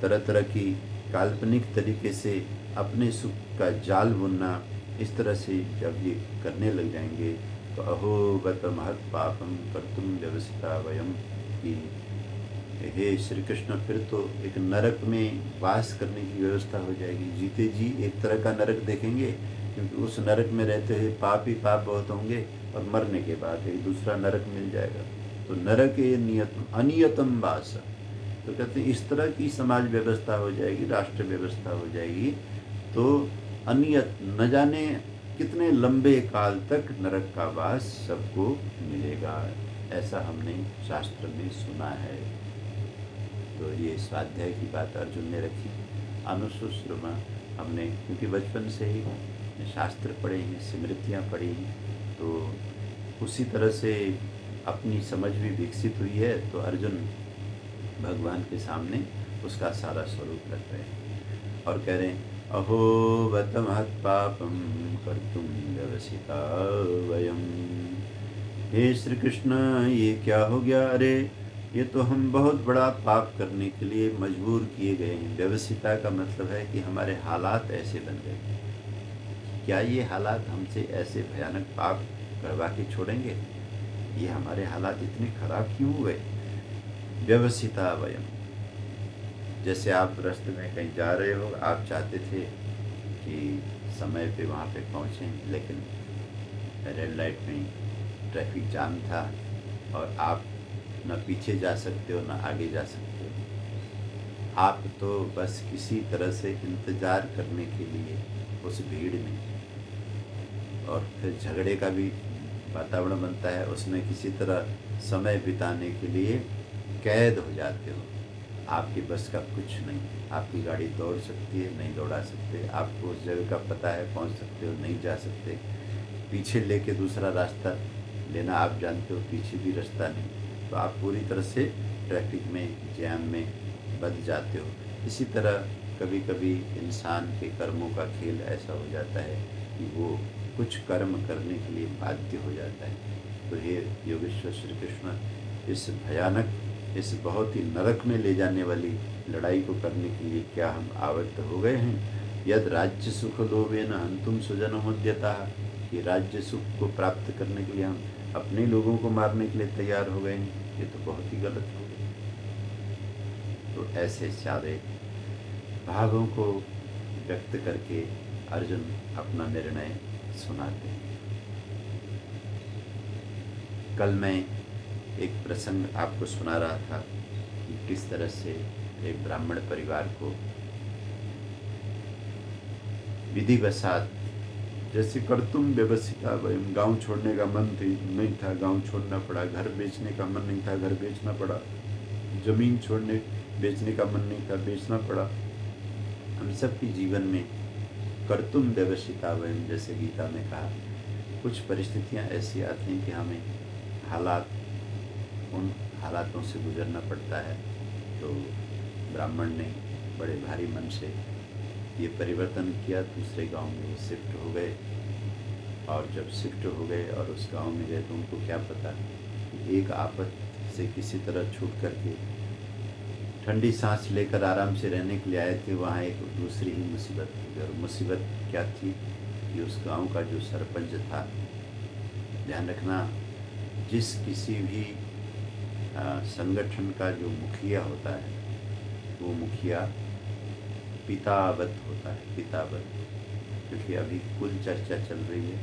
S1: तरह तरह की काल्पनिक तरीके से अपने सुख का जाल बुनना, इस तरह से जब ये करने लग जाएंगे तो अहो बत महत् पापम कर्तुम व्यवसिता वयम, कि हे श्री कृष्ण, फिर तो एक नरक में वास करने की व्यवस्था हो जाएगी। जीते जी एक तरह का नरक देखेंगे, क्योंकि उस नरक में रहते हुए पाप ही पाप बहुत होंगे, और मरने के बाद एक दूसरा नरक मिल जाएगा। तो नरक नियतम अनियतम वास, तो कहते हैं इस तरह की समाज व्यवस्था हो जाएगी, राष्ट्र व्यवस्था हो जाएगी, तो अनियत न जाने कितने लंबे काल तक नरक का वास सबको मिलेगा। ऐसा हमने शास्त्र में सुना है। तो ये स्वाध्याय की बात अर्जुन ने रखी। अनुशुश्रुमा हमने, क्योंकि बचपन से ही शास्त्र पढ़े हैं, स्मृतियाँ पढ़ी हैं, तो उसी तरह से अपनी समझ भी विकसित हुई है। तो अर्जुन भगवान के सामने उसका सारा स्वरूप रख रहे हैं और कह रहे हैं अहो बत महत् पापम कर्तुम व्यवसिता वयम। हे श्री कृष्ण, ये क्या हो गया? अरे ये तो हम बहुत बड़ा पाप करने के लिए मजबूर किए गए हैं। व्यवसिता का मतलब है कि हमारे हालात ऐसे बन गए। क्या ये हालात हमसे ऐसे भयानक पाप करवा के छोड़ेंगे। ये हमारे हालात इतने खराब क्यों हुए? व्यवसिता वयम, जैसे आप रास्ते में कहीं जा रहे हो, आप चाहते थे कि समय पे वहाँ पे पहुँचें, लेकिन रेड लाइट में ट्रैफिक जाम था और आप न पीछे जा सकते हो न आगे जा सकते हो। आप तो बस किसी तरह से इंतज़ार करने के लिए उस भीड़ में, और फिर झगड़े का भी वातावरण बनता है, उसमें किसी तरह समय बिताने के लिए कैद हो जाते हो। आपकी बस का कुछ नहीं, आपकी गाड़ी दौड़ सकती है, नहीं दौड़ा सकते, आपको उस जगह का पता है, पहुंच सकते हो, नहीं जा सकते, पीछे लेके दूसरा रास्ता लेना आप जानते हो, पीछे भी रास्ता नहीं, तो आप पूरी तरह से ट्रैफिक में, जैम में बंध जाते हो। इसी तरह कभी कभी इंसान के कर्मों का खेल ऐसा हो जाता है कि वो कुछ कर्म करने के लिए बाध्य हो जाता है। तो हे योगेश्वर श्री कृष्ण, इस भयानक, इस बहुत ही नरक में ले जाने वाली लड़ाई को करने के लिए क्या हम आवर्त हो गए हैं? यद राज्य सुख लोभेन हंतुम स्वजनो मुद्यता, कि राज्य सुख को प्राप्त करने के लिए हम अपने लोगों को मारने के लिए तैयार हो गए हैं। ये तो बहुत ही गलत हो गया। तो ऐसे सारे भावों को व्यक्त करके अर्जुन अपना निर्णय सुनाते हैं। कल मैं एक प्रसंग आपको सुना रहा था कि किस तरह से एक ब्राह्मण परिवार को विधिवशात, जैसे कर्तुम व्यवसिता वयम, गांव छोड़ने का मन नहीं था, गांव छोड़ना पड़ा, घर बेचने का मन नहीं था, घर बेचना पड़ा, जमीन छोड़ने बेचने का मन नहीं था, बेचना पड़ा। हम सब के जीवन में कर्तुम व्यवसिता वयम, जैसे गीता में कहा, कुछ परिस्थितियां ऐसी आती हैं कि हमें उन हालातों से गुजरना पड़ता है। तो ब्राह्मण ने बड़े भारी मन से ये परिवर्तन किया, दूसरे गांव में शिफ्ट हो गए। और जब शिफ्ट हो गए और उस गांव में गए तो उनको क्या पता कि एक आफत से किसी तरह छूट करके ठंडी सांस लेकर आराम से रहने के लिए आए थे, वहाँ एक दूसरी ही मुसीबत थी। और मुसीबत क्या थी कि उस गांव का जो सरपंच था, ध्यान रखना, जिस किसी भी संगठन का जो मुखिया होता है, वो मुखिया पितावत होता है, पितावत। क्योंकि अभी कुल चर्चा चल रही है,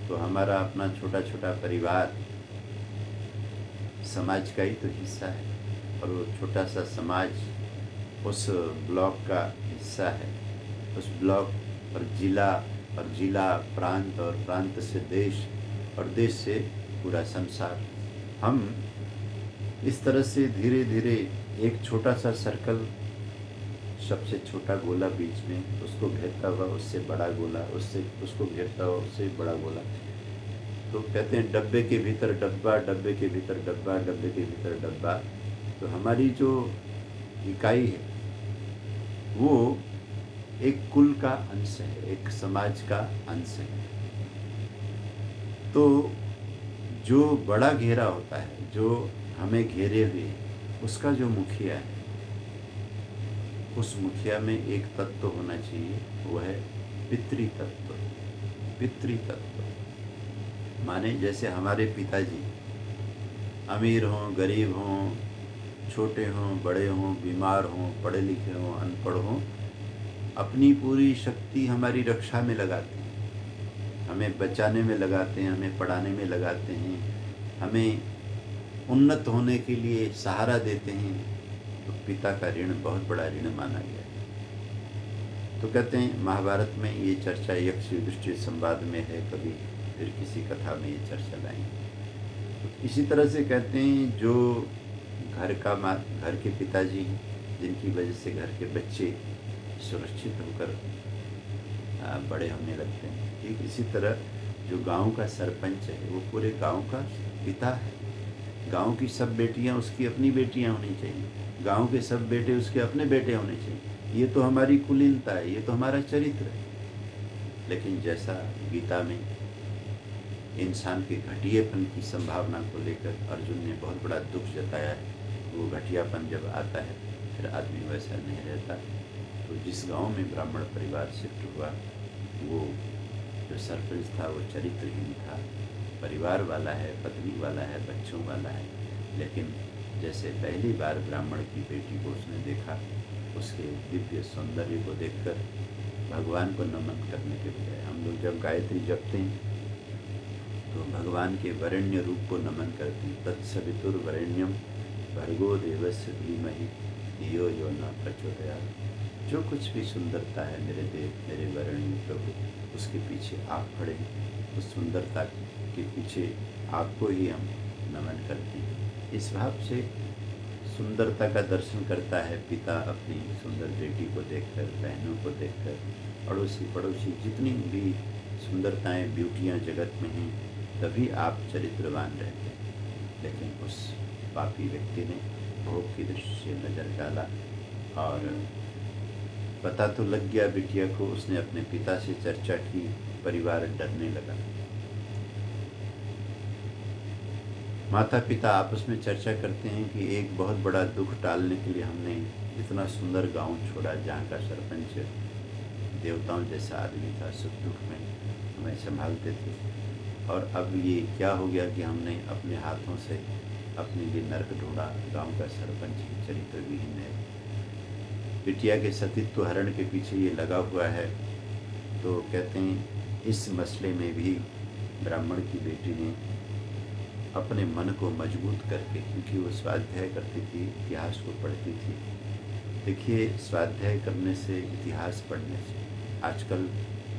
S1: तो हमारा अपना छोटा छोटा परिवार समाज का ही तो हिस्सा है, और वो छोटा सा समाज उस ब्लॉक का हिस्सा है। उस ब्लॉक और जिला प्रांत, और प्रांत से देश, और देश से पूरा संसार। हम इस तरह से धीरे धीरे एक छोटा सा सर्कल, सबसे छोटा गोला बीच में, उसको घेरता हुआ उससे बड़ा गोला, उससे उसको घेरता हुआ उससे बड़ा गोला। तो कहते हैं डब्बे के भीतर डब्बा, डब्बे के भीतर डब्बा, डब्बे के भीतर डब्बा। तो हमारी जो इकाई है वो एक कुल का अंश है, एक समाज का अंश है। तो जो बड़ा घेरा होता है, जो हमें घेरे हुए, उसका जो मुखिया है, उस मुखिया में एक तत्व होना चाहिए, वो है पितृतत्व। पितृतत्व माने जैसे हमारे पिताजी अमीर हों, गरीब हों, छोटे हों, बड़े हों, बीमार हों, पढ़े लिखे हों, अनपढ़ हों, अपनी पूरी शक्ति हमारी रक्षा में लगाते हैं, हमें बचाने में लगाते हैं, हमें पढ़ाने में लगाते हैं, हमें उन्नत होने के लिए सहारा देते हैं। तो पिता का ऋण बहुत बड़ा ऋण माना गया है। तो कहते हैं महाभारत में ये चर्चा यक्ष युधिष्ठिर संवाद में है, कभी फिर किसी कथा में ये चर्चा लाएंगे। तो इसी तरह से कहते हैं जो घर के पिताजी हैं, जिनकी वजह से घर के बच्चे सुरक्षित होकर बड़े होने लगते हैं, ठीक इसी तरह जो गांव का सरपंच है वो पूरे गांव का पिता है। गांव की सब बेटियां उसकी अपनी बेटियां होनी चाहिए, गांव के सब बेटे उसके अपने बेटे होने चाहिए। ये तो हमारी कुलीनता है, ये तो हमारा चरित्र है। लेकिन जैसा गीता में इंसान के घटियापन की संभावना को लेकर अर्जुन ने बहुत बड़ा दुख जताया है, वो घटियापन जब आता है फिर आदमी वैसा नहीं रहता। तो जिस गांव में ब्राह्मण परिवार शिफ्ट हुआ, वो जो सरपंच था वो चरित्रहीन था, परिवार वाला है, पत्नी वाला है, बच्चों वाला है, लेकिन जैसे पहली बार ब्राह्मण की बेटी को उसने देखा, उसके दिव्य सौंदर्य को देखकर भगवान को नमन करने के बजाय, हम लोग जब गायत्री जपते हैं तो भगवान के वरेण्य रूप को नमन करते हैं। तत्सवितुर्वरेण्यम भर्गो देवस्य धीमहि धियो यो न प्रचोदयात्। जो कुछ भी सुंदरता है मेरे देव, मेरे वरेण्य प्रभु, उसके पीछे आप खड़े हैं, उस सुंदरता के पीछे आपको ही हम नमन करते हैं। इस भाव से सुंदरता का दर्शन करता है पिता अपनी सुंदर बेटी को देखकर, बहनों को देखकर, अड़ोसी पड़ोसी जितनी भी सुंदरताएं ब्यूटियां जगत में हैं, तभी आप चरित्रवान रहते हैं। लेकिन उस पापी व्यक्ति ने भोग की दृष्टि से नज़र डाला और पता तो लग गया बिटिया को, उसने अपने पिता से चर्चा की, परिवार डरने लगा। माता पिता आपस में चर्चा करते हैं कि एक बहुत बड़ा दुख टालने के लिए हमने इतना सुंदर गांव छोड़ा, जहाँ का सरपंच देवताओं जैसा आदमी था, सुख दुख में हमें संभालते थे, और अब ये क्या हो गया कि हमने अपने हाथों से अपने लिए नर्क ढूंढा। गांव का सरपंच चरित्रविहीन है, बिटिया के सतीत्व हरण के पीछे ये लगा हुआ है। तो कहते हैं इस मसले में भी ब्राह्मण की बेटी ने अपने मन को मजबूत करके, क्योंकि वो स्वाध्याय करती थी, इतिहास को पढ़ती थी। देखिए, स्वाध्याय करने से, इतिहास पढ़ने से आजकल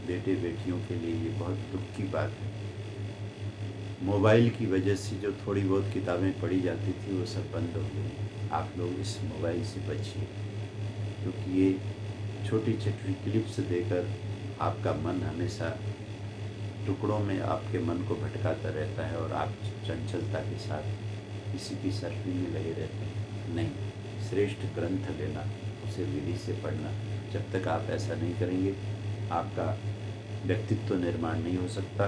S1: बेटे बेटियों के लिए ये बहुत दुख की बात है। मोबाइल की वजह से जो थोड़ी बहुत किताबें पढ़ी जाती थी वो सब बंद हो गई। आप लोग इस मोबाइल से बचिए, क्योंकि ये छोटी छोटी क्लिप्स देकर आपका मन हमेशा टुकड़ों में आपके मन को भटकाता रहता है और आप चंचलता के साथ किसी की सर्फिंग में लगे रहते हैं। नहीं, श्रेष्ठ ग्रंथ लेना, उसे विधि से पढ़ना। जब तक आप ऐसा नहीं करेंगे आपका व्यक्तित्व निर्माण नहीं हो सकता।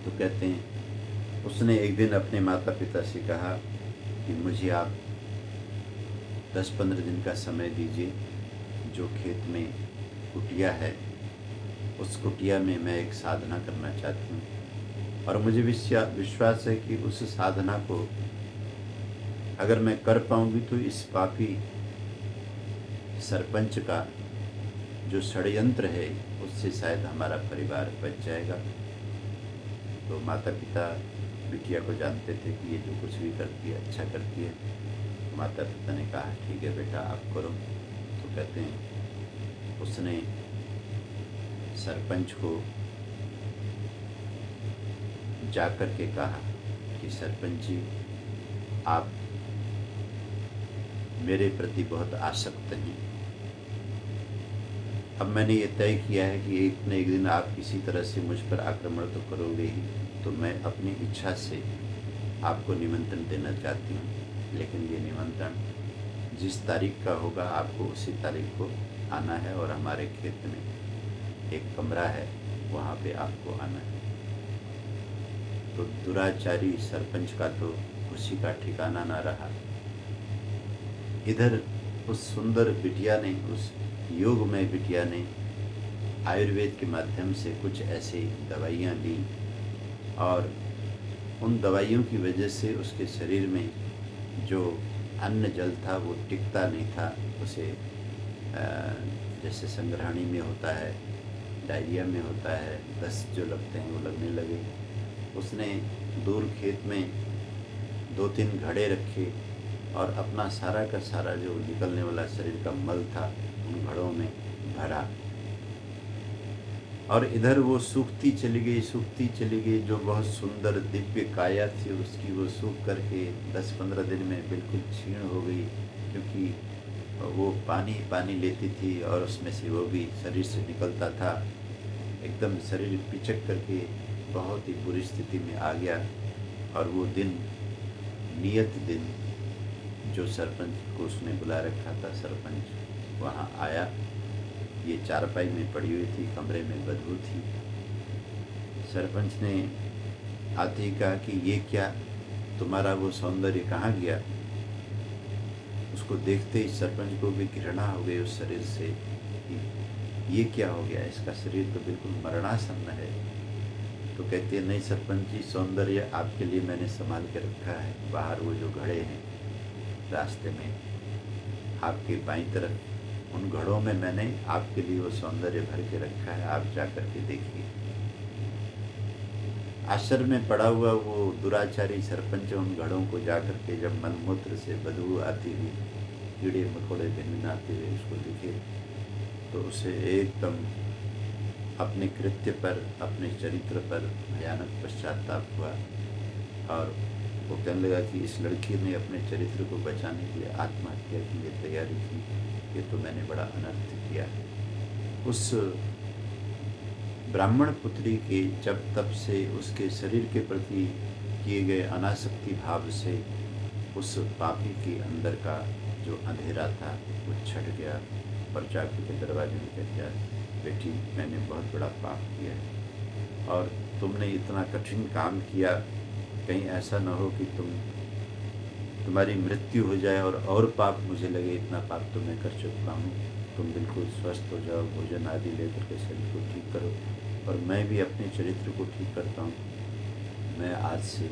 S1: तो कहते हैं उसने एक दिन अपने माता पिता से कहा कि मुझे आप 10-15 दिन का समय दीजिए, जो खेत में कुटिया है उस कुटिया में मैं एक साधना करना चाहती हूँ, और मुझे विश्वास है कि उस साधना को अगर मैं कर पाऊँगी तो इस पापी सरपंच का जो षड्यंत्र है उससे शायद हमारा परिवार बच जाएगा। तो माता पिता बिटिया को जानते थे कि ये जो कुछ भी करती है अच्छा करती है। माता पिता ने कहा ठीक है बेटा आप करो। तो कहते हैं उसने सरपंच को जाकर के कहा कि सरपंच जी, आप मेरे प्रति बहुत आसक्त हैं। अब मैंने ये तय किया है कि एक न एक दिन आप किसी तरह से मुझ पर आक्रमण तो करोगे ही, तो मैं अपनी इच्छा से आपको निमंत्रण देना चाहती हूँ। लेकिन ये निमंत्रण जिस तारीख का होगा आपको उसी तारीख को आना है, और हमारे खेत में एक कमरा है वहाँ पे आपको आना है। तो दुराचारी सरपंच का तो खुशी का ठिकाना ना रहा। इधर उस सुंदर बिटिया ने, उस योगमय बिटिया ने आयुर्वेद के माध्यम से कुछ ऐसी दवाइयाँ ली, और उन दवाइयों की वजह से उसके शरीर में जो अन्न जल था वो टिकता नहीं था। उसे जैसे संग्रहणी में होता है, डायरिया में होता है, दस्त जो लगते हैं वो लगने लगे। उसने दूर खेत में 2-3 घड़े रखे और अपना सारा का सारा जो निकलने वाला शरीर का मल था उन घड़ों में भरा, और इधर वो सूखती चली गई। जो बहुत सुंदर दिव्य काया थी उसकी, वो सूख करके 10-15 दिन में बिल्कुल क्षीण हो गई, क्योंकि वो पानी लेती थी और उसमें से वो भी शरीर से निकलता था। एकदम शरीर पिचक करके बहुत ही बुरी स्थिति में आ गया। और वो दिन, नियत दिन जो सरपंच को उसने बुला रखा था, सरपंच वहाँ आया। ये चारपाई में पड़ी हुई थी, कमरे में बदबू थी। सरपंच ने आते ही कहा कि ये क्या, तुम्हारा वो सौंदर्य कहाँ गया। उसको देखते ही सरपंच को भी घृणा हो गई उस शरीर से कि ये क्या हो गया, इसका शरीर तो बिल्कुल मरणासन्न है। तो कहती है, नहीं सरपंच जी, सौंदर्य आपके लिए मैंने संभाल के रखा है। बाहर वो जो घड़े हैं रास्ते में आपके बाईं तरफ, उन घड़ों में मैंने आपके लिए वो सौंदर्य भर के रखा है, आप जा कर के देखिए। आश्रम में पड़ा हुआ वो दुराचारी सरपंच उन घड़ों को जा कर के जब मलमूत्र से बदबू आती हुई, कीड़े मकोड़े भिनभिनाते हुए उसको दिखे, तो उसे एकदम अपने कृत्य पर, अपने चरित्र पर भयानक पश्चाताप हुआ। और वो कहने लगा कि इस लड़की ने अपने चरित्र को बचाने के लिए आत्महत्या की लिए तैयारी की, ये तो मैंने बड़ा अनर्थ किया। उस ब्राह्मण पुत्री के जब तब से उसके शरीर के प्रति किए गए अनासक्ति भाव से उस पापी के अंदर का जो अंधेरा था वो छट गया, और जाके के दरवाजे में कह दिया, बेटी मैंने बहुत बड़ा पाप किया है और तुमने इतना कठिन काम किया, कहीं ऐसा न हो कि तुम्हारी मृत्यु हो जाए और पाप मुझे लगे, इतना पाप तो मैं कर चुका हूँ। तुम बिल्कुल स्वस्थ हो जाओ, भोजन आदि लेकर के शरीर को ठीक करो, और मैं भी अपने चरित्र को ठीक करता हूँ। मैं आज से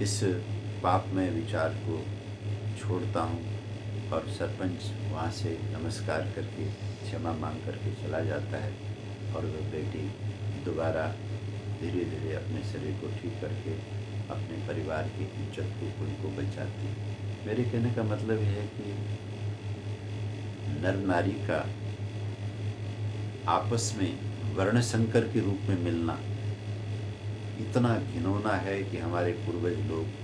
S1: इस पापमय विचार को छोड़ता हूँ। और सरपंच वहाँ से नमस्कार करके क्षमा मांग करके चला जाता है, और वह बेटी दोबारा धीरे धीरे अपने शरीर को ठीक करके अपने परिवार की इज्जत को, कुल को बचाती है। मेरे कहने का मतलब यह है कि नर नारी का आपस में वर्ण संकर के रूप में मिलना इतना घिनौना है कि हमारे पूर्वज लोग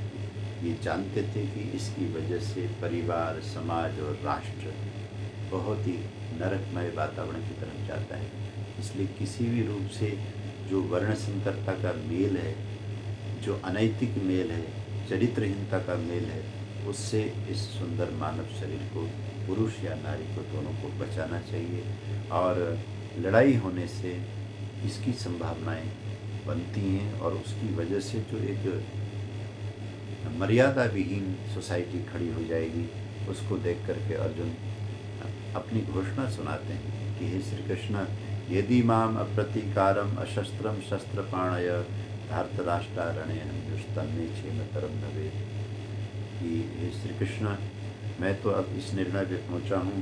S1: ये जानते थे कि इसकी वजह से परिवार, समाज और राष्ट्र बहुत ही नरकमय वातावरण की तरफ जाता है। इसलिए किसी भी रूप से जो वर्ण संकरता का मेल है, जो अनैतिक मेल है, चरित्रहीनता का मेल है, उससे इस सुंदर मानव शरीर को, पुरुष या नारी को, दोनों को बचाना चाहिए। और लड़ाई होने से इसकी संभावनाएं बनती हैं, और उसकी वजह से जो एक मर्यादा विहीन सोसाइटी खड़ी हो जाएगी, उसको देख करके अर्जुन अपनी घोषणा सुनाते हैं कि हे श्री कृष्ण, यदि माम अप्रतीकारम अशस्त्रम शस्त्रपाणय धार्तराष्ट्रारण्य दुष्तन्मे क्षेमतरम भवेत्। कि हे श्री कृष्ण, मैं तो अब इस निर्णय पे पहुंचा हूँ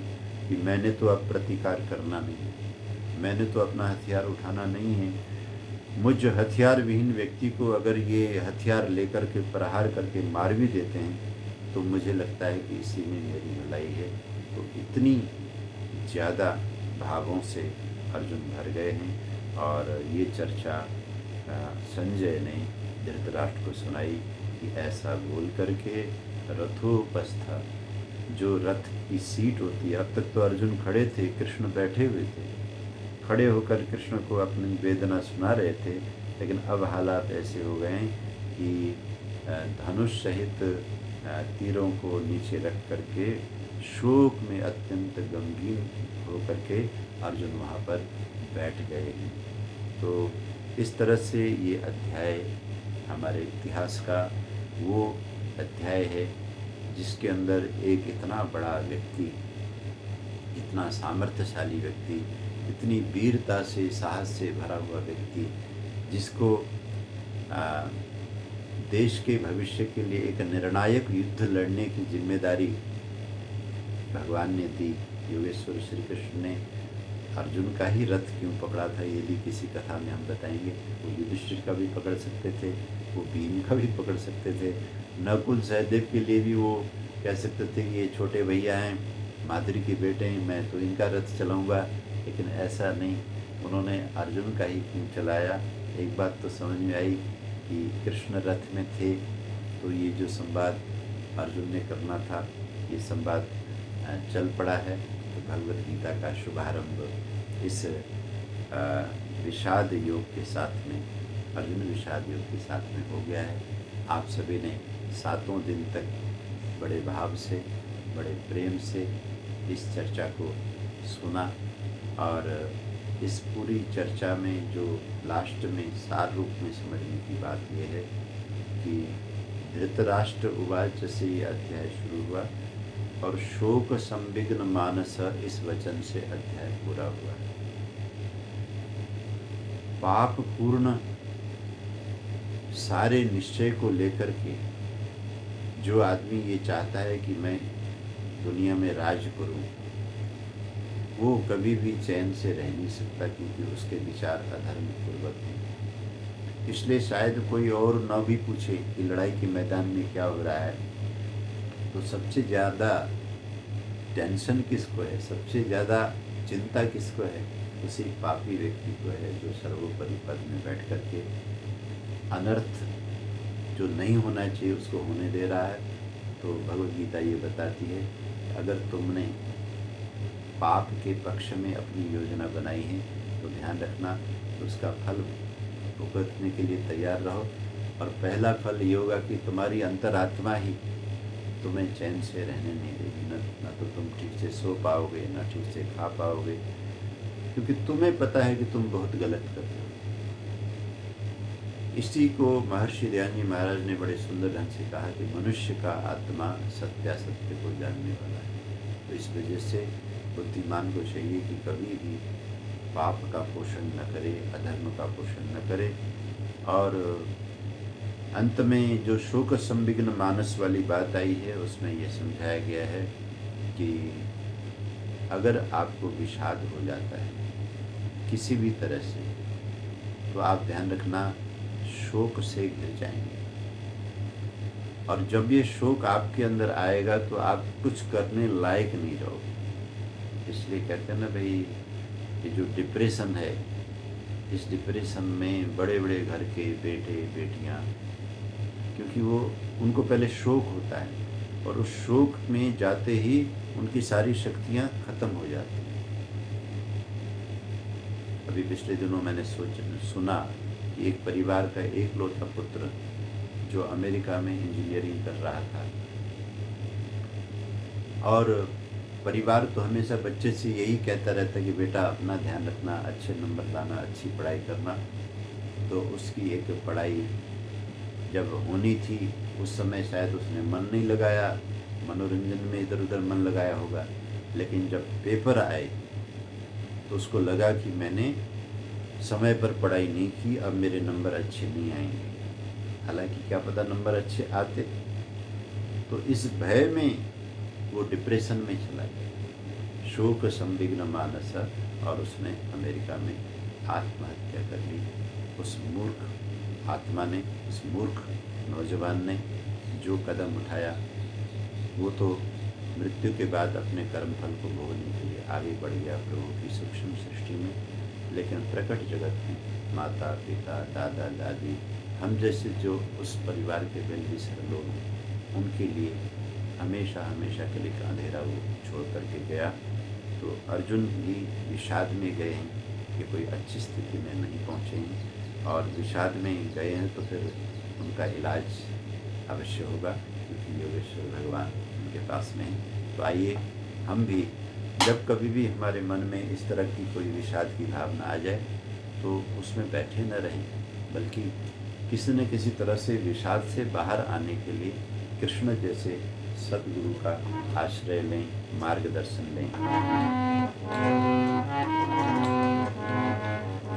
S1: कि मैंने तो अब प्रतिकार करना नहीं, मैंने तो अपना हथियार उठाना नहीं है। मुझ हथियार विहीन व्यक्ति को अगर ये हथियार लेकर के प्रहार करके मार भी देते हैं तो मुझे लगता है कि इसी में मेरी भलाई है। तो इतनी ज़्यादा भावों से अर्जुन भर गए हैं। और ये चर्चा संजय ने धृतराष्ट्र को सुनाई कि ऐसा बोल करके रथोपस्थ, जो रथ की सीट होती है, अब तक तो अर्जुन खड़े थे, कृष्ण बैठे हुए थे, खड़े होकर कृष्ण को अपनी वेदना सुना रहे थे, लेकिन अब हालात ऐसे हो गए कि धनुष सहित तीरों को नीचे रख करके शोक में अत्यंत गंभीर होकर के अर्जुन वहाँ पर बैठ गए हैं। तो इस तरह से ये अध्याय हमारे इतिहास का वो अध्याय है जिसके अंदर एक इतना बड़ा व्यक्ति, इतना सामर्थ्यशाली व्यक्ति, इतनी वीरता से, साहस से भरा हुआ व्यक्ति, जिसको देश के भविष्य के लिए एक निर्णायक युद्ध लड़ने की जिम्मेदारी भगवान ने दी। योगेश्वर श्री कृष्ण ने अर्जुन का ही रथ क्यों पकड़ा था, ये भी किसी कथा में हम बताएंगे। वो युधिष्ठिर का भी पकड़ सकते थे, वो भीम का भी पकड़ सकते थे, नकुल सहदेव के लिए भी वो कह सकते थे कि ये छोटे भैया हैं, माधुरी के बेटे हैं, मैं तो इनका रथ चलाऊँगा। लेकिन ऐसा नहीं, उन्होंने अर्जुन का ही क्यों चलाया। एक बात तो समझ में आई कि कृष्ण रथ में थे, तो ये जो संवाद अर्जुन ने करना था, ये संवाद चल पड़ा है। तो भगवद गीता का शुभारंभ इस विषाद योग के साथ में, अर्जुन विषाद योग के साथ में हो गया है। आप सभी ने 7 दिन तक बड़े भाव से, बड़े प्रेम से इस चर्चा को सुना, और इस पूरी चर्चा में जो लास्ट में सार रूप में समझने की बात यह है कि धृतराष्ट्र उवाच से ये अध्याय शुरू हुआ, और शोक संविघ्न मानस, इस वचन से अध्याय पूरा हुआ। पाप पूर्ण सारे निश्चय को लेकर के जो आदमी ये चाहता है कि मैं दुनिया में राज करूं, वो कभी भी चैन से रह नहीं सकता, क्योंकि उसके विचार अधर्म पूर्वक हैं। इसलिए शायद कोई और न भी पूछे कि लड़ाई के मैदान में क्या हो रहा है, तो सबसे ज़्यादा टेंशन किसको है, सबसे ज़्यादा चिंता किसको है? उसी पापी व्यक्ति को है जो सर्वोपरि पद में बैठ कर के अनर्थ जो नहीं होना चाहिए उसको होने दे रहा है। तो भगवद गीता ये बताती है कि अगर तुमने पाप के पक्ष में अपनी योजना बनाई है तो ध्यान रखना, तो उसका फल भुगतने के लिए तैयार रहो। और पहला फल ये होगा कि तुम्हारी अंतरात्मा ही तुम्हें चैन से रहने नहीं देगी, न तो तुम ठीक से सो पाओगे, न ठीक से खा पाओगे, क्योंकि तुम्हें पता है कि तुम बहुत गलत कर रहे हो। इसी को महर्षि दयानंद जी महाराज ने बड़े सुंदर ढंग से कहा कि मनुष्य का आत्मा सत्यासत्य को जानने वाला है। तो इस वजह से बुद्धिमान को चाहिए कि कभी भी पाप का पोषण न करे, अधर्म का पोषण न करे। और अंत में जो शोक संविघ्न मानस वाली बात आई है, उसमें यह समझाया गया है कि अगर आपको विषाद हो जाता है किसी भी तरह से, तो आप ध्यान रखना शोक से घिर जाएंगे। और जब ये शोक आपके अंदर आएगा तो आप कुछ करने लायक नहीं रहोगे। इसलिए कहते हैं ना भाई, ये जो डिप्रेशन है, इस डिप्रेशन में बड़े बड़े घर के बेटे बेटियां, क्योंकि वो उनको पहले शोक होता है और उस शोक में जाते ही उनकी सारी शक्तियां खत्म हो जाती हैं। अभी पिछले दिनों मैंने सुना कि एक परिवार का एकलौता पुत्र जो अमेरिका में इंजीनियरिंग कर रहा था, और परिवार तो हमेशा बच्चे से यही कहता रहता कि बेटा अपना ध्यान रखना, अच्छे नंबर लाना, अच्छी पढ़ाई करना। तो उसकी एक पढ़ाई जब होनी थी उस समय शायद उसने मन नहीं लगाया, मनोरंजन में इधर उधर मन लगाया होगा। लेकिन जब पेपर आए तो उसको लगा कि मैंने समय पर पढ़ाई नहीं की, अब मेरे नंबर अच्छे नहीं आएंगे। हालांकि क्या पता नंबर अच्छे आते। तो इस भय में वो डिप्रेशन में चला गया, शोक संविघ्न मानस, और उसने अमेरिका में आत्महत्या कर ली। उस मूर्ख आत्मा ने, उस मूर्ख नौजवान ने जो कदम उठाया, वो तो मृत्यु के बाद अपने कर्म फल को भोगने के लिए आगे बढ़ गया प्रभु की सूक्ष्म सृष्टि में। लेकिन प्रकट जगत में माता पिता दादा दादी, हम जैसे जो उस परिवार के वेलविशर लोग हैं, उनके लिए हमेशा हमेशा के लिए अंधेरा वो छोड़ करके गया। तो अर्जुन भी विषाद में गए हैं कि कोई अच्छी स्थिति में नहीं पहुँचे हैं, और विषाद में गए हैं तो फिर उनका इलाज अवश्य होगा, क्योंकि योगेश्वर भगवान उनके पास में हैं। तो आइए हम भी जब कभी भी हमारे मन में इस तरह की कोई विषाद की भावना आ जाए तो उसमें बैठे न रहें, बल्कि किसी न किसी तरह से विषाद से बाहर आने के लिए कृष्ण जैसे सद्गुरु का आश्रय लें, मार्गदर्शन लें।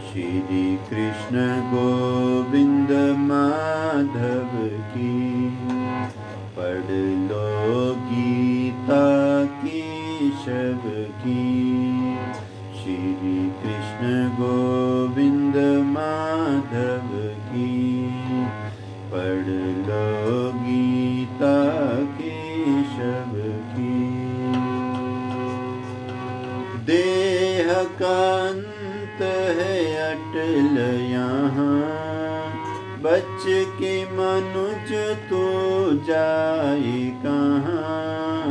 S1: श्री कृष्ण गोविंद माधव की, पढ़ लो गीता केशव की। श्री कृष्ण गोविंद माधव की, पढ़ लो गीता केशव की। देह का अंत है अटल यहाँ, बच के मनुज तो जाए कहाँ।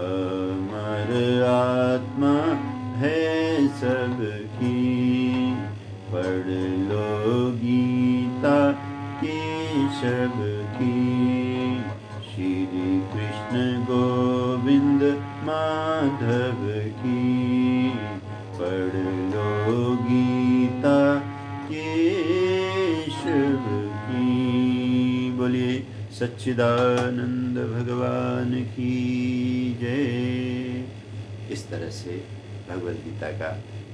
S1: अमर आत्मा है सबकी, पढ़ लो गीता केशव की। श्री कृष्ण गोविंद माधव की, पढ़ लो गीता केशव की। बोलिए सच्चिदानंद भगवान की जय। इस तरह से भगवद गीता का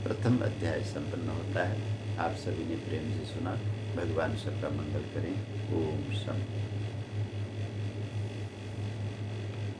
S1: प्रथम अध्याय संपन्न होता है। आप सभी ने प्रेम से सुना। भगवान सबका मंगल करें। ओम शांति।